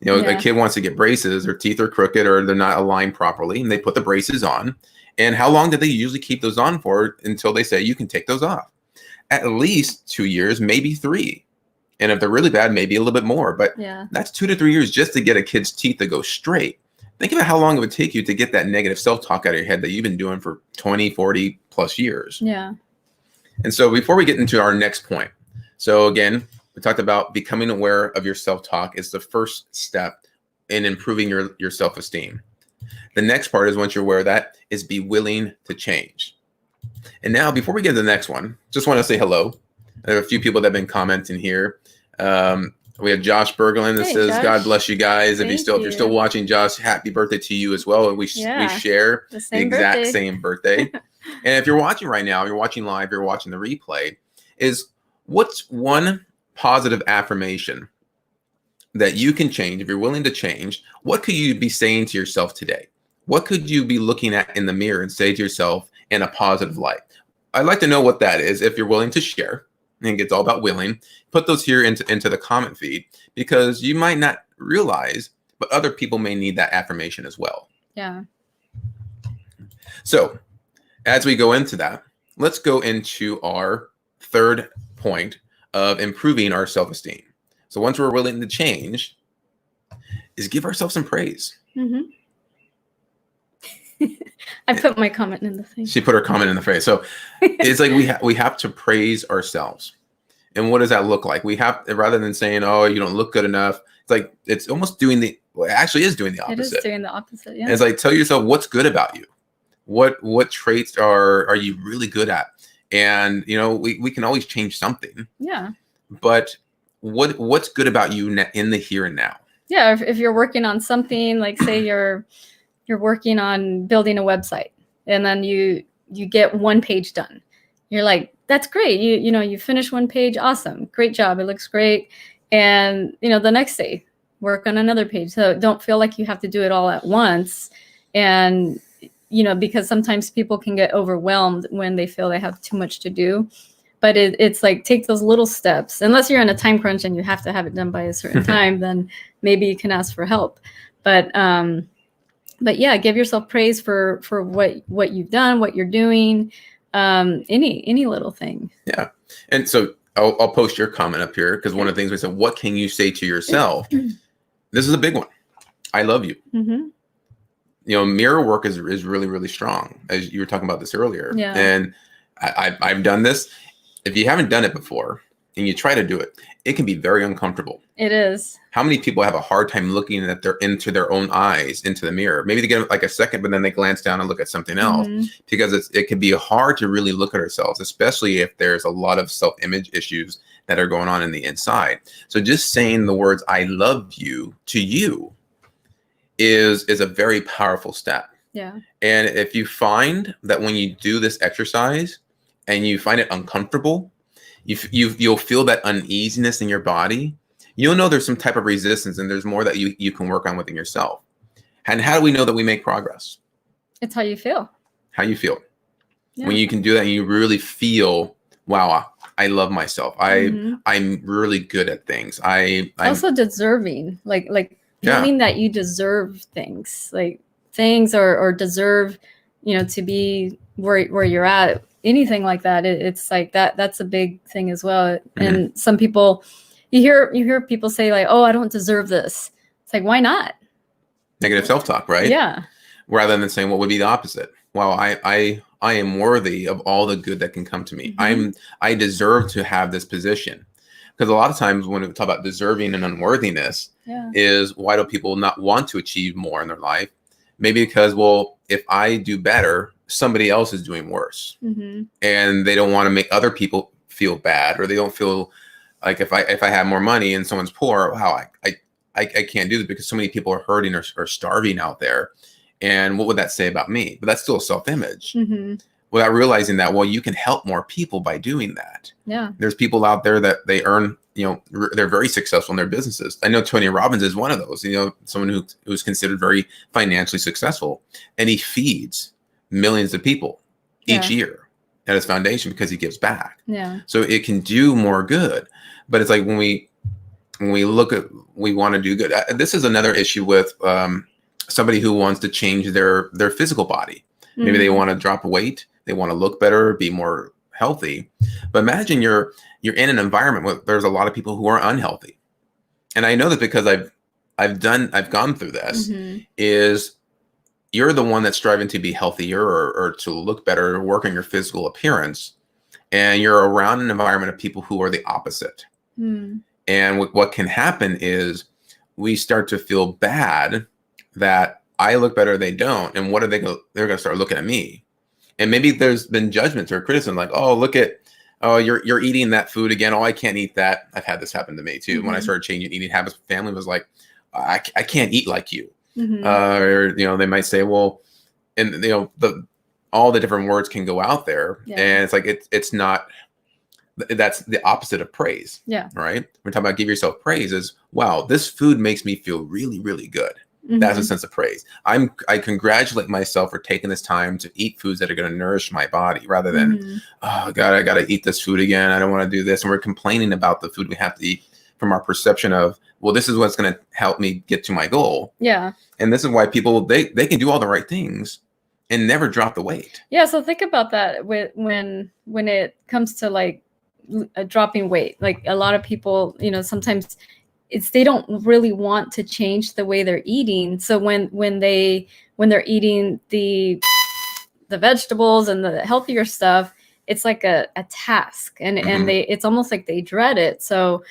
A kid wants to get braces, their teeth are crooked or they're not aligned properly, and they put the braces on. And how long do they usually keep those on for until they say you can take those off? At least 2 years, maybe 3. And if they're really bad, maybe a little bit more. But that's 2 to 3 years just to get a kid's teeth to go straight. Think about how long it would take you to get that negative self-talk out of your head that you've been doing for 20, 40 plus years. Yeah. And so before we get into our next point, so again, we talked about becoming aware of your self-talk is the first step in improving your self-esteem. The next part is, once you're aware of that, is be willing to change. And now, before we get to the next one, just want to say hello. There are a few people that have been commenting here. We have Josh Berglund that says, Josh, God bless you guys. If you're still watching, Josh, happy birthday to you as well. We share the exact same birthday. And if you're watching right now, you're watching live, you're watching the replay, what's one positive affirmation that you can change? If you're willing to change, what could you be saying to yourself today? What could you be looking at in the mirror and say to yourself in a positive light? I'd like to know what that is. If you're willing to share, and it's all about willing, put those here into the comment feed, because you might not realize, but other people may need that affirmation as well. Yeah. So as we go into that, let's go into our third point of improving our self-esteem. So once we're willing to change, is give ourselves some praise. I put my comment in the thing. She put her comment in the phrase. So it's like we have to praise ourselves. And what does that look like? We have, rather than saying, oh, you don't look good enough, it's like it's almost doing it actually is doing the opposite. It is doing the opposite, yeah. And it's like, tell yourself what's good about you. What traits are you really good at? And we can always change something. Yeah. But what's good about you in the here and now? Yeah, if you're working on something, like say you're working on building a website, and then you get one page done. You're like, that's great. You finish one page. Awesome. Great job. It looks great. And, the next day work on another page. So don't feel like you have to do it all at once. And, because sometimes people can get overwhelmed when they feel they have too much to do. But it's like, take those little steps. Unless you're in a time crunch and you have to have it done by a certain time, then maybe you can ask for help. But yeah, give yourself praise for what you've done, what you're doing, any little thing. Yeah. And so I'll post your comment up here, because one of the things we said, what can you say to yourself? This is a big one. I love you. Mm-hmm. Mirror work is really, really strong, as you were talking about this earlier. Yeah. And I've done this. If you haven't done it before and you try to do it, it can be very uncomfortable. It is. How many people have a hard time looking into their own eyes, into the mirror? Maybe they get like a second, but then they glance down and look at something else, because it can be hard to really look at ourselves, especially if there's a lot of self-image issues that are going on in the inside. So just saying the words, I love you, to you is a very powerful step. Yeah. And if you find that when you do this exercise and you find it uncomfortable, you'll feel that uneasiness in your body, you'll know there's some type of resistance, and there's more that you can work on within yourself. And how do we know that we make progress? It's how you feel. How you feel. Yeah. When you can do that and you really feel, wow, I love myself. I'm really good at things. I'm also deserving, like feeling that you deserve things, like things or deserve, to be where you're at, anything like that. It's like that's a big thing as well. And some people, you hear people say like, oh, I don't deserve this. It's like, why not? Negative self-talk, right? Yeah. Rather than saying what would be the opposite. Well, I am worthy of all the good that can come to me. I deserve to have this position. Because a lot of times when we talk about deserving and unworthiness, is why do people not want to achieve more in their life? Maybe because, well, if I do better, somebody else is doing worse. And they don't want to make other people feel bad, or they don't feel like if I have more money and someone's poor, wow, I can't do this because so many people are hurting or starving out there. And what would that say about me? But that's still self-image. Without realizing that, well, you can help more people by doing that. Yeah. There's people out there that they earn, they're very successful in their businesses. I know Tony Robbins is one of those, someone who's considered very financially successful, and he feeds millions of people each year at his foundation because he gives back. Yeah. So it can do more good. But it's like when we look at, we want to do good. This is another issue with somebody who wants to change their physical body. Maybe they want to drop weight. They want to look better, be more healthy. But imagine you're in an environment where there's a lot of people who are unhealthy. And I know that because I've gone through this, is you're the one that's striving to be healthier or to look better, work on your physical appearance. And you're around an environment of people who are the opposite. And what can happen is we start to feel bad that I look better, they don't. And what are they're going to start looking at me? And maybe there's been judgments or criticism like, oh, you're eating that food again. Oh, I can't eat that. I've had this happen to me too. When I started changing eating habits, family was like, I can't eat like you. Or, they might say, well, and all the different words can go out there. And it's like, it's not, that's the opposite of praise. Yeah. Right. We're talking about give yourself praise is, wow, this food makes me feel really, really good. That's a sense of praise. I congratulate myself for taking this time to eat foods that are going to nourish my body rather than, oh God, I got to eat this food again. I don't want to do this. And we're complaining about the food we have to eat from our perception of, well, this is what's going to help me get to my goal. Yeah. And this is why people, they can do all the right things and never drop the weight. Yeah. So think about that when it comes to like dropping weight. Like a lot of people, sometimes they don't really want to change the way they're eating. So when they're eating the vegetables and the healthier stuff, it's like a task, and it's almost like they dread it. So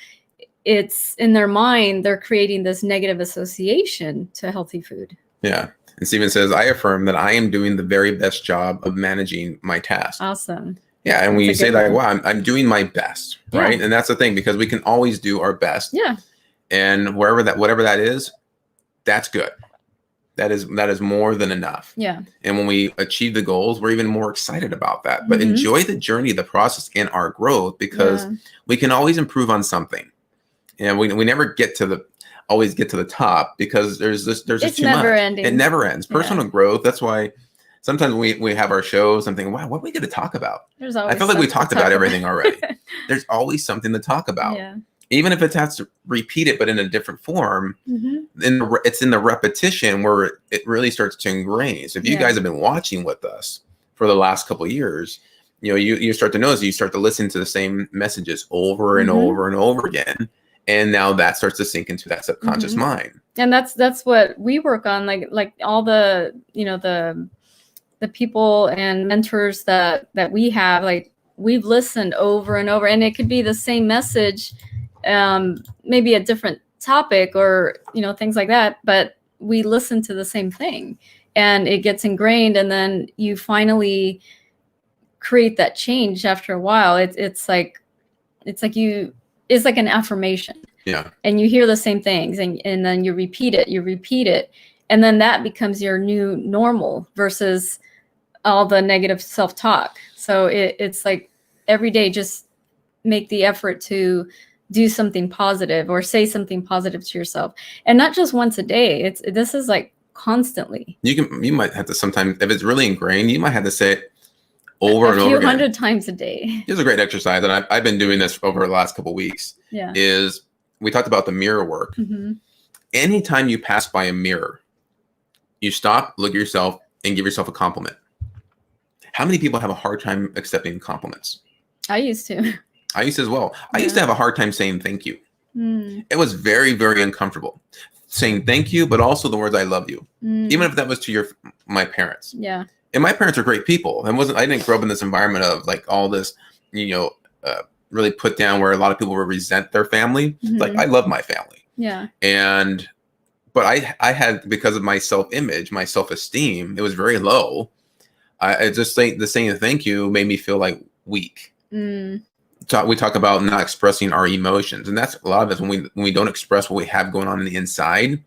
it's in their mind, they're creating this negative association to healthy food. Yeah. And Stephen says, I affirm that I am doing the very best job of managing my task. Awesome. Yeah. And when you say that, wow, I'm doing my best, right? And that's the thing, because we can always do our best. Yeah. And whatever that is, that's good. that is more than enough. Yeah. And when we achieve the goals, we're even more excited about that. But Mhm. enjoy the journey, the process, and our growth, because we can always improve on something. And we never always get to the top, because there's just too never much. ending. It never ends. Personal growth. That's why sometimes we have our shows, I'm thinking, wow, what are we going to talk about? There's always I feel like we talked about everything already. There's always something to talk about. Yeah. Even if it has to repeat it, but in a different form, Mhm. it's in the repetition where it really starts to ingrain. So if you guys have been watching with us for the last couple of years, you start to notice, you start to listen to the same messages over and over and over again. And now that starts to sink into that subconscious mind. And that's what we work on, like all the, the people and mentors that we have, like we've listened over and over, and it could be the same message, maybe a different topic or, things like that, but we listen to the same thing and it gets ingrained. And then you finally create that change after a while. It's like an affirmation. Yeah. And you hear the same things and then you repeat it. And then that becomes your new normal versus all the negative self-talk. So it's like every day, just make the effort to do something positive or say something positive to yourself. And not just once a day. This is like constantly. You might have to sometimes, if it's really ingrained, you might have to say it over and over again. 100 times a day. Here's a great exercise, and I've been doing this over the last couple of weeks. Yeah. Is we talked about the mirror work. Anytime you pass by a mirror, you stop, look at yourself, and give yourself a compliment. How many people have a hard time accepting compliments? I used to. I used to as well. I used to have a hard time saying thank you. It was very, very uncomfortable saying thank you, but also the words "I love you," even if that was to my parents. Yeah. And my parents are great people. I didn't grow up in this environment of like all this, really put down where a lot of people would resent their family. Like, I love my family. Yeah. But I had, because of my self-image, my self-esteem, it was very low. I just think the saying thank you made me feel like weak. We talk about not expressing our emotions, and that's a lot of it. When we don't express what we have going on the inside,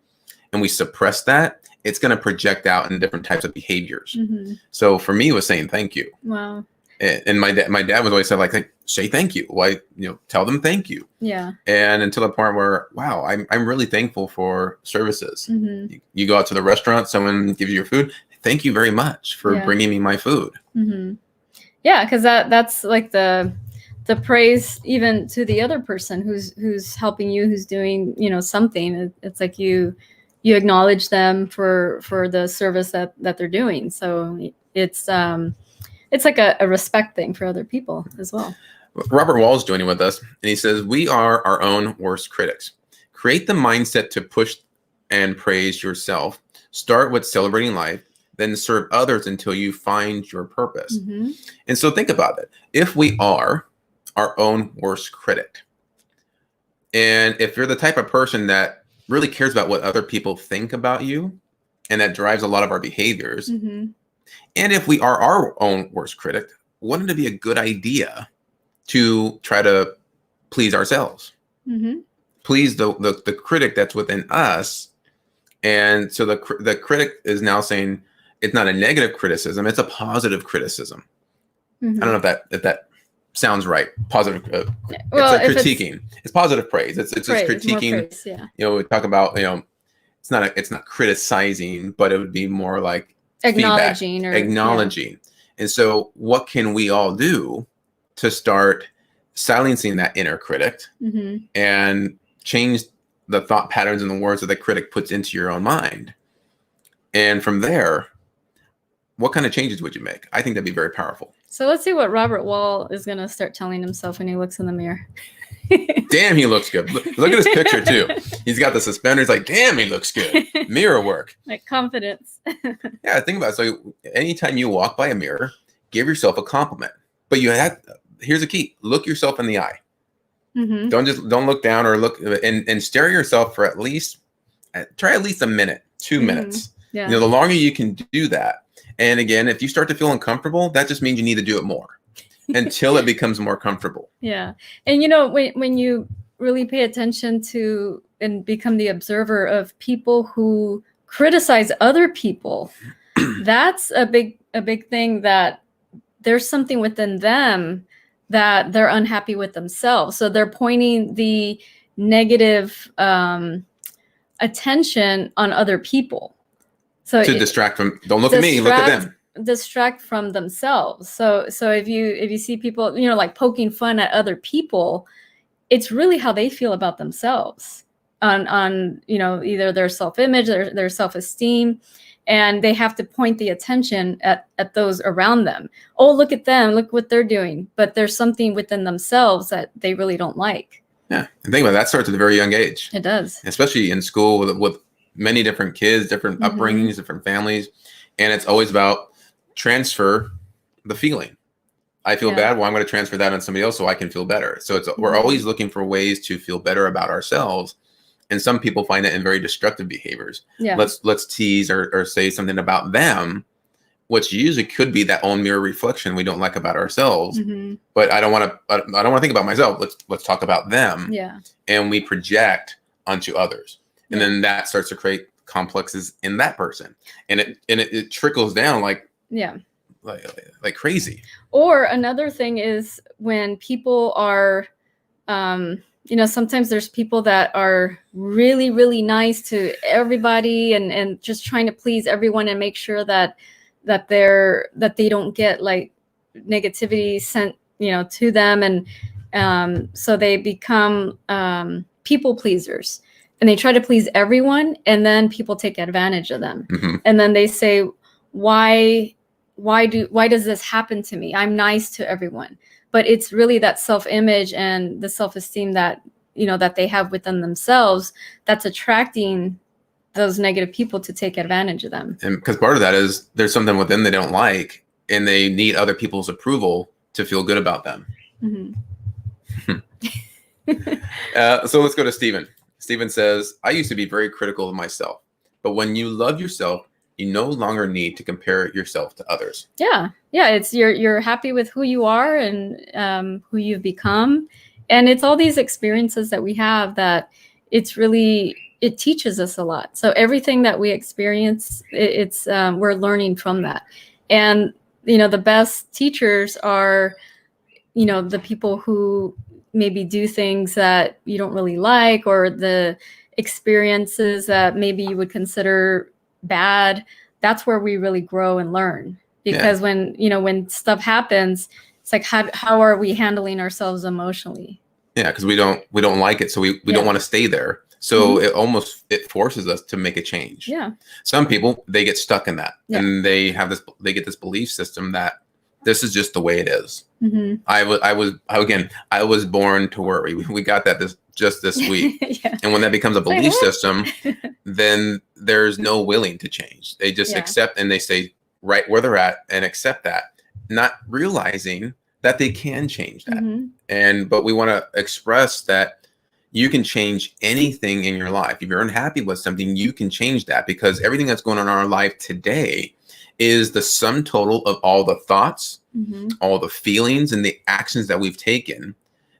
and we suppress that, it's going to project out in different types of behaviors. So for me, it was saying thank you. Wow. And my dad was always said, like, say thank you. Why, tell them thank you. Yeah. And until the point where, wow, I'm really thankful for services. You go out to the restaurant, someone gives you your food. Thank you very much for bringing me my food. Yeah, because that's like the praise even to the other person who's helping you, who's doing something. It's like you acknowledge them for the service that they're doing. So it's like a respect thing for other people as well. Robert Wall's joining with us, and he says, we are our own worst critics. Create the mindset to push and praise yourself. Start with celebrating life, then serve others until you find your purpose. And so think about it. If we are our own worst critic, and if you're the type of person that really cares about what other people think about you, and that drives a lot of our behaviors, and if we are our own worst critic, wouldn't it be a good idea to try to please ourselves? Please the critic that's within us. And so the critic is now saying it's not a negative criticism, it's a positive criticism. I don't know if that sounds right. Positive. Well, it's like critiquing. It's positive praise. It's just critiquing. Praise, yeah. We talk about, it's not criticizing, but it would be more like acknowledging. Acknowledging. And so what can we all do to start silencing that inner critic and change the thought patterns and the words that the critic puts into your own mind? And from there, what kind of changes would you make? I think that'd be very powerful. So let's see what Robert Wall is going to start telling himself when he looks in the mirror. Damn, he looks good. Look at his picture too. He's got the suspenders. Like, damn, he looks good. Mirror work. Like confidence. Yeah, think about it. So anytime you walk by a mirror, give yourself a compliment. But here's the key. Look yourself in the eye. Don't look down or look and stare at yourself for try at least a minute, 2 minutes. Yeah. The longer you can do that. And again, if you start to feel uncomfortable, that just means you need to do it more until it becomes more comfortable. Yeah. And when you really pay attention to and become the observer of people who criticize other people, that's a big thing, that there's something within them that they're unhappy with themselves. So they're pointing the negative attention on other people. So to distract from, don't look at me, look at them. Distract from themselves. So if you see people, like poking fun at other people, it's really how they feel about themselves on either their self-image, their self-esteem, and they have to point the attention at those around them. Oh, look at them, look what they're doing. But there's something within themselves that they really don't like. Yeah, and think about it, that starts at a very young age. It does, especially in school with many different kids, different upbringings, different families, and it's always about transfer the feeling. I feel bad. Well, I'm going to transfer that on somebody else so I can feel better. So we're always looking for ways to feel better about ourselves. And some people find that in very destructive behaviors. Yeah. Let's tease or say something about them, which usually could be that own mirror reflection we don't like about ourselves. But I don't want to think about myself. Let's talk about them. Yeah. And we project onto others. And then that starts to create complexes in that person. And it trickles down like crazy. Or another thing is when people are sometimes there's people that are really, really nice to everybody and just trying to please everyone and make sure that they don't get like negativity sent, to them. And so they become people pleasers, and they try to please everyone, and then people take advantage of them. And then they say, why does this happen to me? I'm nice to everyone. But it's really that self-image and the self-esteem that, that they have within themselves that's attracting those negative people to take advantage of them. And because part of that is there's something within they don't like, and they need other people's approval to feel good about them. So let's go to Stephen. Stephen says, I used to be very critical of myself, but when you love yourself, you no longer need to compare yourself to others. Yeah. It's you're happy with who you are and who you've become. And it's all these experiences that we have that it teaches us a lot. So everything that we experience, it's we're learning from that. And, the best teachers are, the people who maybe do things that you don't really like, or the experiences that maybe you would consider bad. That's where we really grow and learn, because when stuff happens, it's like, how are we handling ourselves emotionally? Yeah, because we don't like it, so we don't want to stay there. So it forces us to make a change. Yeah. Some people, they get stuck in that, and they get this belief system that this is just the way it is. I was born to worry. We got that just this week. And when that becomes a belief system, then there's no willing to change. They just accept, and they stay right where they're at and accept that, not realizing that they can change that. But we want to express that you can change anything in your life. If you're unhappy with something, you can change that, because everything that's going on in our life today is the sum total of all the thoughts, all the feelings, and the actions that we've taken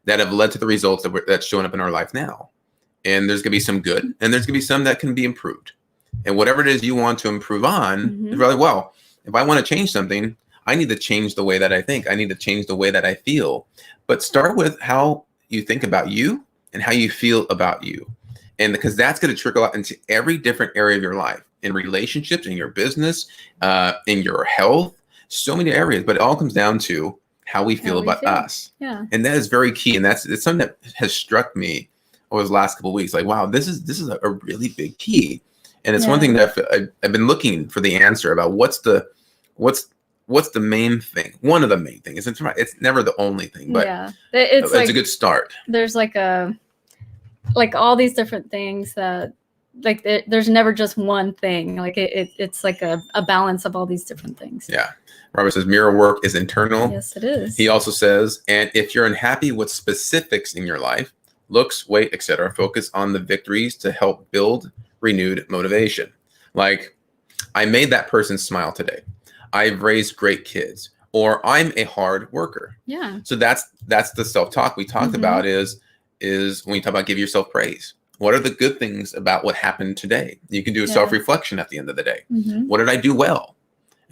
that have led to the results that's showing up in our life now. And there's going to be some good, and there's going to be some that can be improved. And whatever it is you want to improve on, is really, well, if I want to change something, I need to change the way that I think. I need to change the way that I feel. But start with how you think about you and how you feel about you. And because that's going to trickle out into every different area of your life, in relationships, in your business, in your health, so many areas. But it all comes down to how we feel about us. Yeah. And that is very key. And it's something that has struck me over the last couple of weeks. Like, wow, this is a really big key. And it's one thing that I've been looking for the answer about. What's the main thing? One of the main things. It's never the only thing, but it's a good start. There's like all these different things that, like, there's never just one thing. Like it's like a balance of all these different things. Yeah. Robert says mirror work is internal. Yes, it is. He also says, and if you're unhappy with specifics in your life, looks, weight, etc., focus on the victories to help build renewed motivation. Like, I made that person smile today. I've raised great kids, or I'm a hard worker. Yeah. So that's the self-talk we talked about is when you talk about give yourself praise. What are the good things about what happened today? You can do a Yeah. self-reflection at the end of the day. Mhm. What did I do well?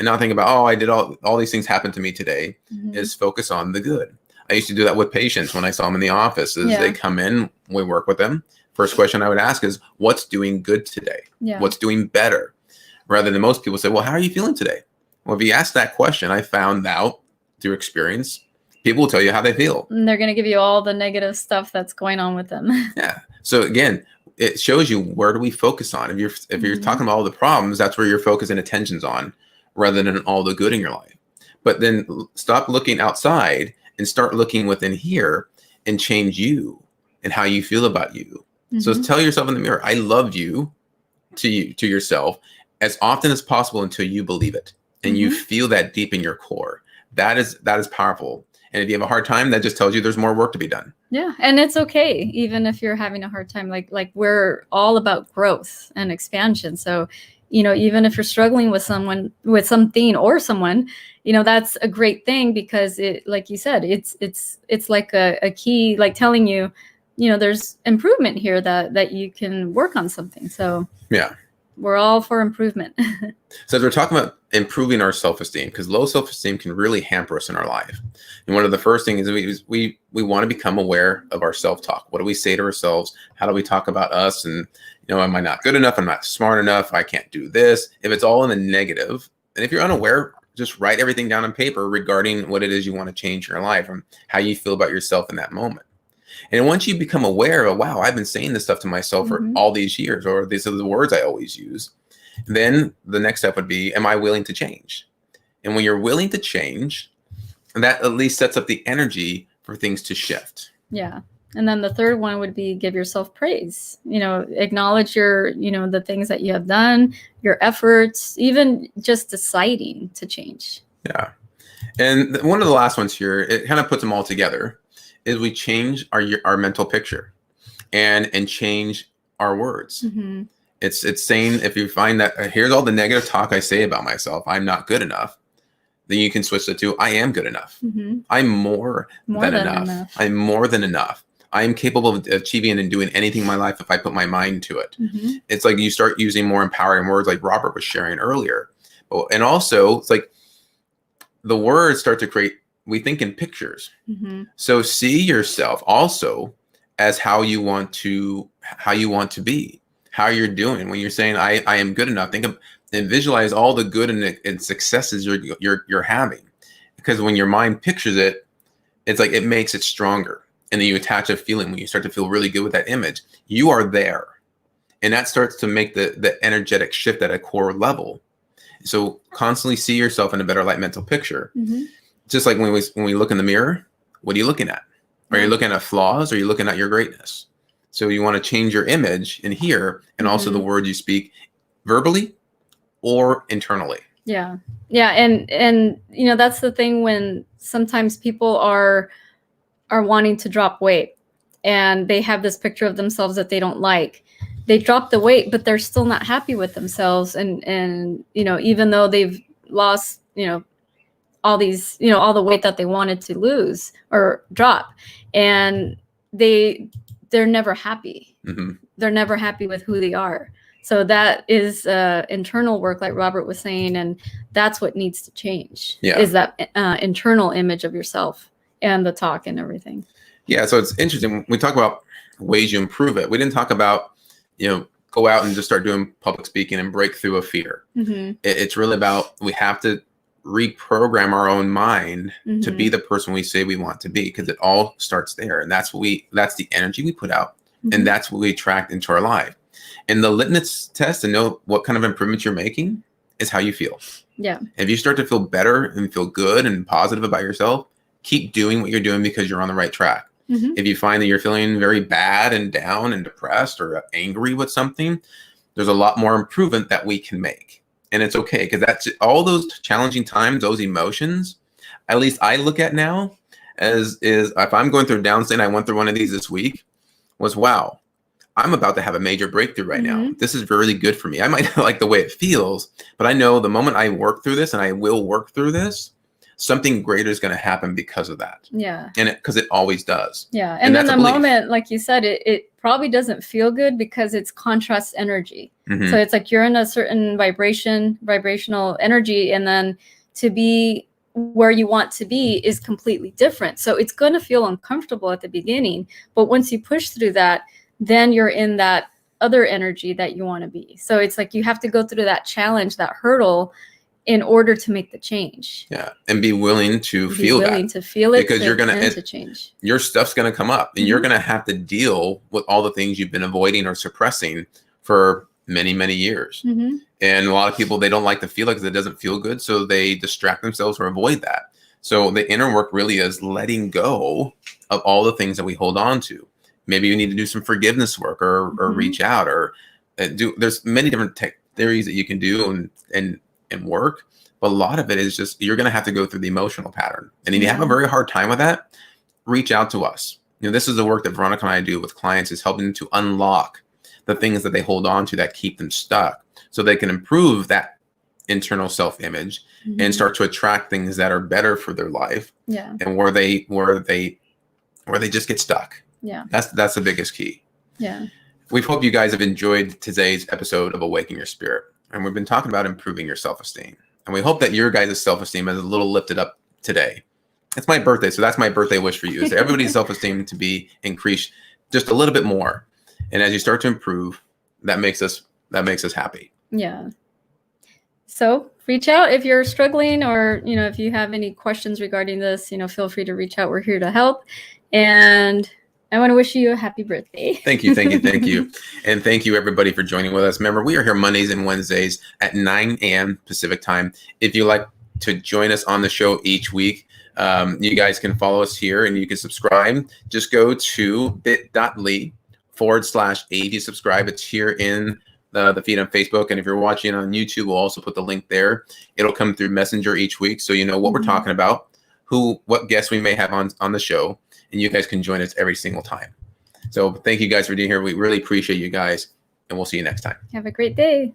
And not think about, oh, I did all these things happen to me today. Mhm. Is focus on the good. I used to do that with patients when I saw them in the office. As they Yeah. come in, we work with them. First question I would ask is, what's doing good today? Yeah. What's doing better? Rather than most people say, well, how are you feeling today? Well, if you ask that question, I found out through experience, people will tell you how they feel. And they're going to give you all the negative stuff that's going on with them. Yeah. So again, it shows you, where do we focus on? If you're Mhm. talking about all the problems, that's where your focus and attention's on, rather than all the good in your life. But then stop looking outside and start looking within here and change you and how you feel about you. So Mhm. tell yourself in the mirror, I love you, to yourself, as often as possible until you believe it and you Mhm. feel that deep in your core. That is powerful. And if you have a hard time, that just tells you there's more work to be done. Yeah, and it's okay, even if you're having a hard time. Like we're all about growth and expansion. So, even if you're struggling with something or someone, that's a great thing, because it, like you said, it's like a key, like telling you, there's improvement here, that you can work on something. So Yeah. we're all for improvement. So as we're talking about improving our self-esteem, because low self-esteem can really hamper us in our life. And one of the first things is we want to become aware of our self-talk. What do we say to ourselves? How do we talk about us? And, am I not good enough? I'm not smart enough. I can't do this. If it's all in the negative, and if you're unaware, just write everything down on paper regarding what it is you want to change in your life and how you feel about yourself in that moment. And once you become aware of, wow, I've been saying this stuff to myself for Mhm. all these years, or these are the words I always use, then the next step would be, am I willing to change? And when you're willing to change, that at least sets up the energy for things to shift. Yeah. And then the third one would be, give yourself praise. Acknowledge the things that you have done, your efforts, even just deciding to change. Yeah. And one of the last ones here, it kind of puts them all together, is we change our mental picture and change our words. Mm-hmm. It's saying, if you find that here's all the negative talk I say about myself, I'm not good enough, then you can switch it to, I am good enough. Mm-hmm. I'm more than enough. I'm more than enough. I am capable of achieving and doing anything in my life if I put my mind to it. Mm-hmm. It's like you start using more empowering words, like Robert was sharing earlier. And also, it's like the words start to create, we think in pictures. Mm-hmm. So see yourself also as how you want to be, how you're doing. When you're saying, I am good enough, think of and visualize all the good and successes you're having. Because when your mind pictures it, it's like it makes it stronger. And then you attach a feeling. When you start to feel really good with that image, you are there. And that starts to make the energetic shift at a core level. So constantly see yourself in a better light mental picture. Mm-hmm. Just like when we look in the mirror, what are you looking at? Are you looking at flaws, or are you looking at your greatness? So you want to change your image in here, and also the words you speak verbally or internally. Yeah. Yeah. And that's the thing, when sometimes people are wanting to drop weight, and they have this picture of themselves that they don't like. They drop the weight, but they're still not happy with themselves. And even though they've lost, all these, all the weight that they wanted to lose or drop, and they're never happy. Mm-hmm. They're never happy with who they are. So that is internal work, like Robert was saying, and that's what needs to change. Yeah. Is that internal image of yourself and the talk and everything. Yeah, so it's interesting. When we talk about ways you improve it, we didn't talk about, go out and just start doing public speaking and break through a fear. Mm-hmm. It's really about, we have to reprogram our own mind to be the person we say we want to be, because it all starts there. And that's the energy we put out, and that's what we attract into our life. And the litmus test to know what kind of improvements you're making is how you feel. Yeah. If you start to feel better and feel good and positive about yourself, keep doing what you're doing, because you're on the right track. Mm-hmm. If you find that you're feeling very bad and down and depressed or angry with something, there's a lot more improvement that we can make. And it's okay, because that's all those challenging times, those emotions, at least I look at now as is, if I'm going through a down state, I went through one of these this week, was, wow, I'm about to have a major breakthrough right now. This is really good for me. I might not like the way it feels, but I know the moment I work through this, and I will work through this, something greater is going to happen because of that. Yeah. And because it always does. Yeah. And in that's the a belief. moment, like you said, it probably doesn't feel good because it's contrast energy. Mhm. So it's like you're in a certain vibrational energy, and then to be where you want to be is completely different. So it's going to feel uncomfortable at the beginning, but once you push through that, then you're in that other energy that you want to be. So it's like you have to go through that challenge, that hurdle, in order to make the change. Yeah, and be willing to feel it, because you're gonna to change. Your stuff's gonna come up, and you're gonna have to deal with all the things you've been avoiding or suppressing for many years. And a lot of people, they don't like to feel it because it doesn't feel good, so they distract themselves or avoid that. So the inner work really is letting go of all the things that we hold on to. Maybe you need to do some forgiveness work, or reach out, or do. There's many different theories that you can do and work, but a lot of it is just you're going to have to go through the emotional pattern. And if you have a very hard time with that, reach out to us. This is the work that Veronica and I do with clients, is helping them to unlock the things that they hold on to that keep them stuck, so they can improve that internal self-image and start to attract things that are better for their life. Yeah. And where they just get stuck. Yeah. That's the biggest key. Yeah. We hope you guys have enjoyed today's episode of Awaken Your Spirit. And we've been talking about improving your self-esteem. And we hope that your guys' self-esteem is a little lifted up today. It's my birthday, so that's my birthday wish for you, is everybody's self-esteem to be increased just a little bit more. And as you start to improve, that makes us happy. Yeah. So reach out if you're struggling, or, if you have any questions regarding this, feel free to reach out. We're here to help. And I want to wish you a happy birthday. Thank you. And thank you, everybody, for joining with us. Remember, we are here Mondays and Wednesdays at 9 a.m. Pacific time. If you like to join us on the show each week, you guys can follow us here, and you can subscribe. Just go to bit.ly/AD subscribe. It's here in the feed on Facebook. And if you're watching on YouTube, we'll also put the link there. It'll come through Messenger each week, so you know what we're talking about, what guests we may have on the show, and you guys can join us every single time. So thank you guys for being here. We really appreciate you guys, and we'll see you next time. Have a great day. Bye.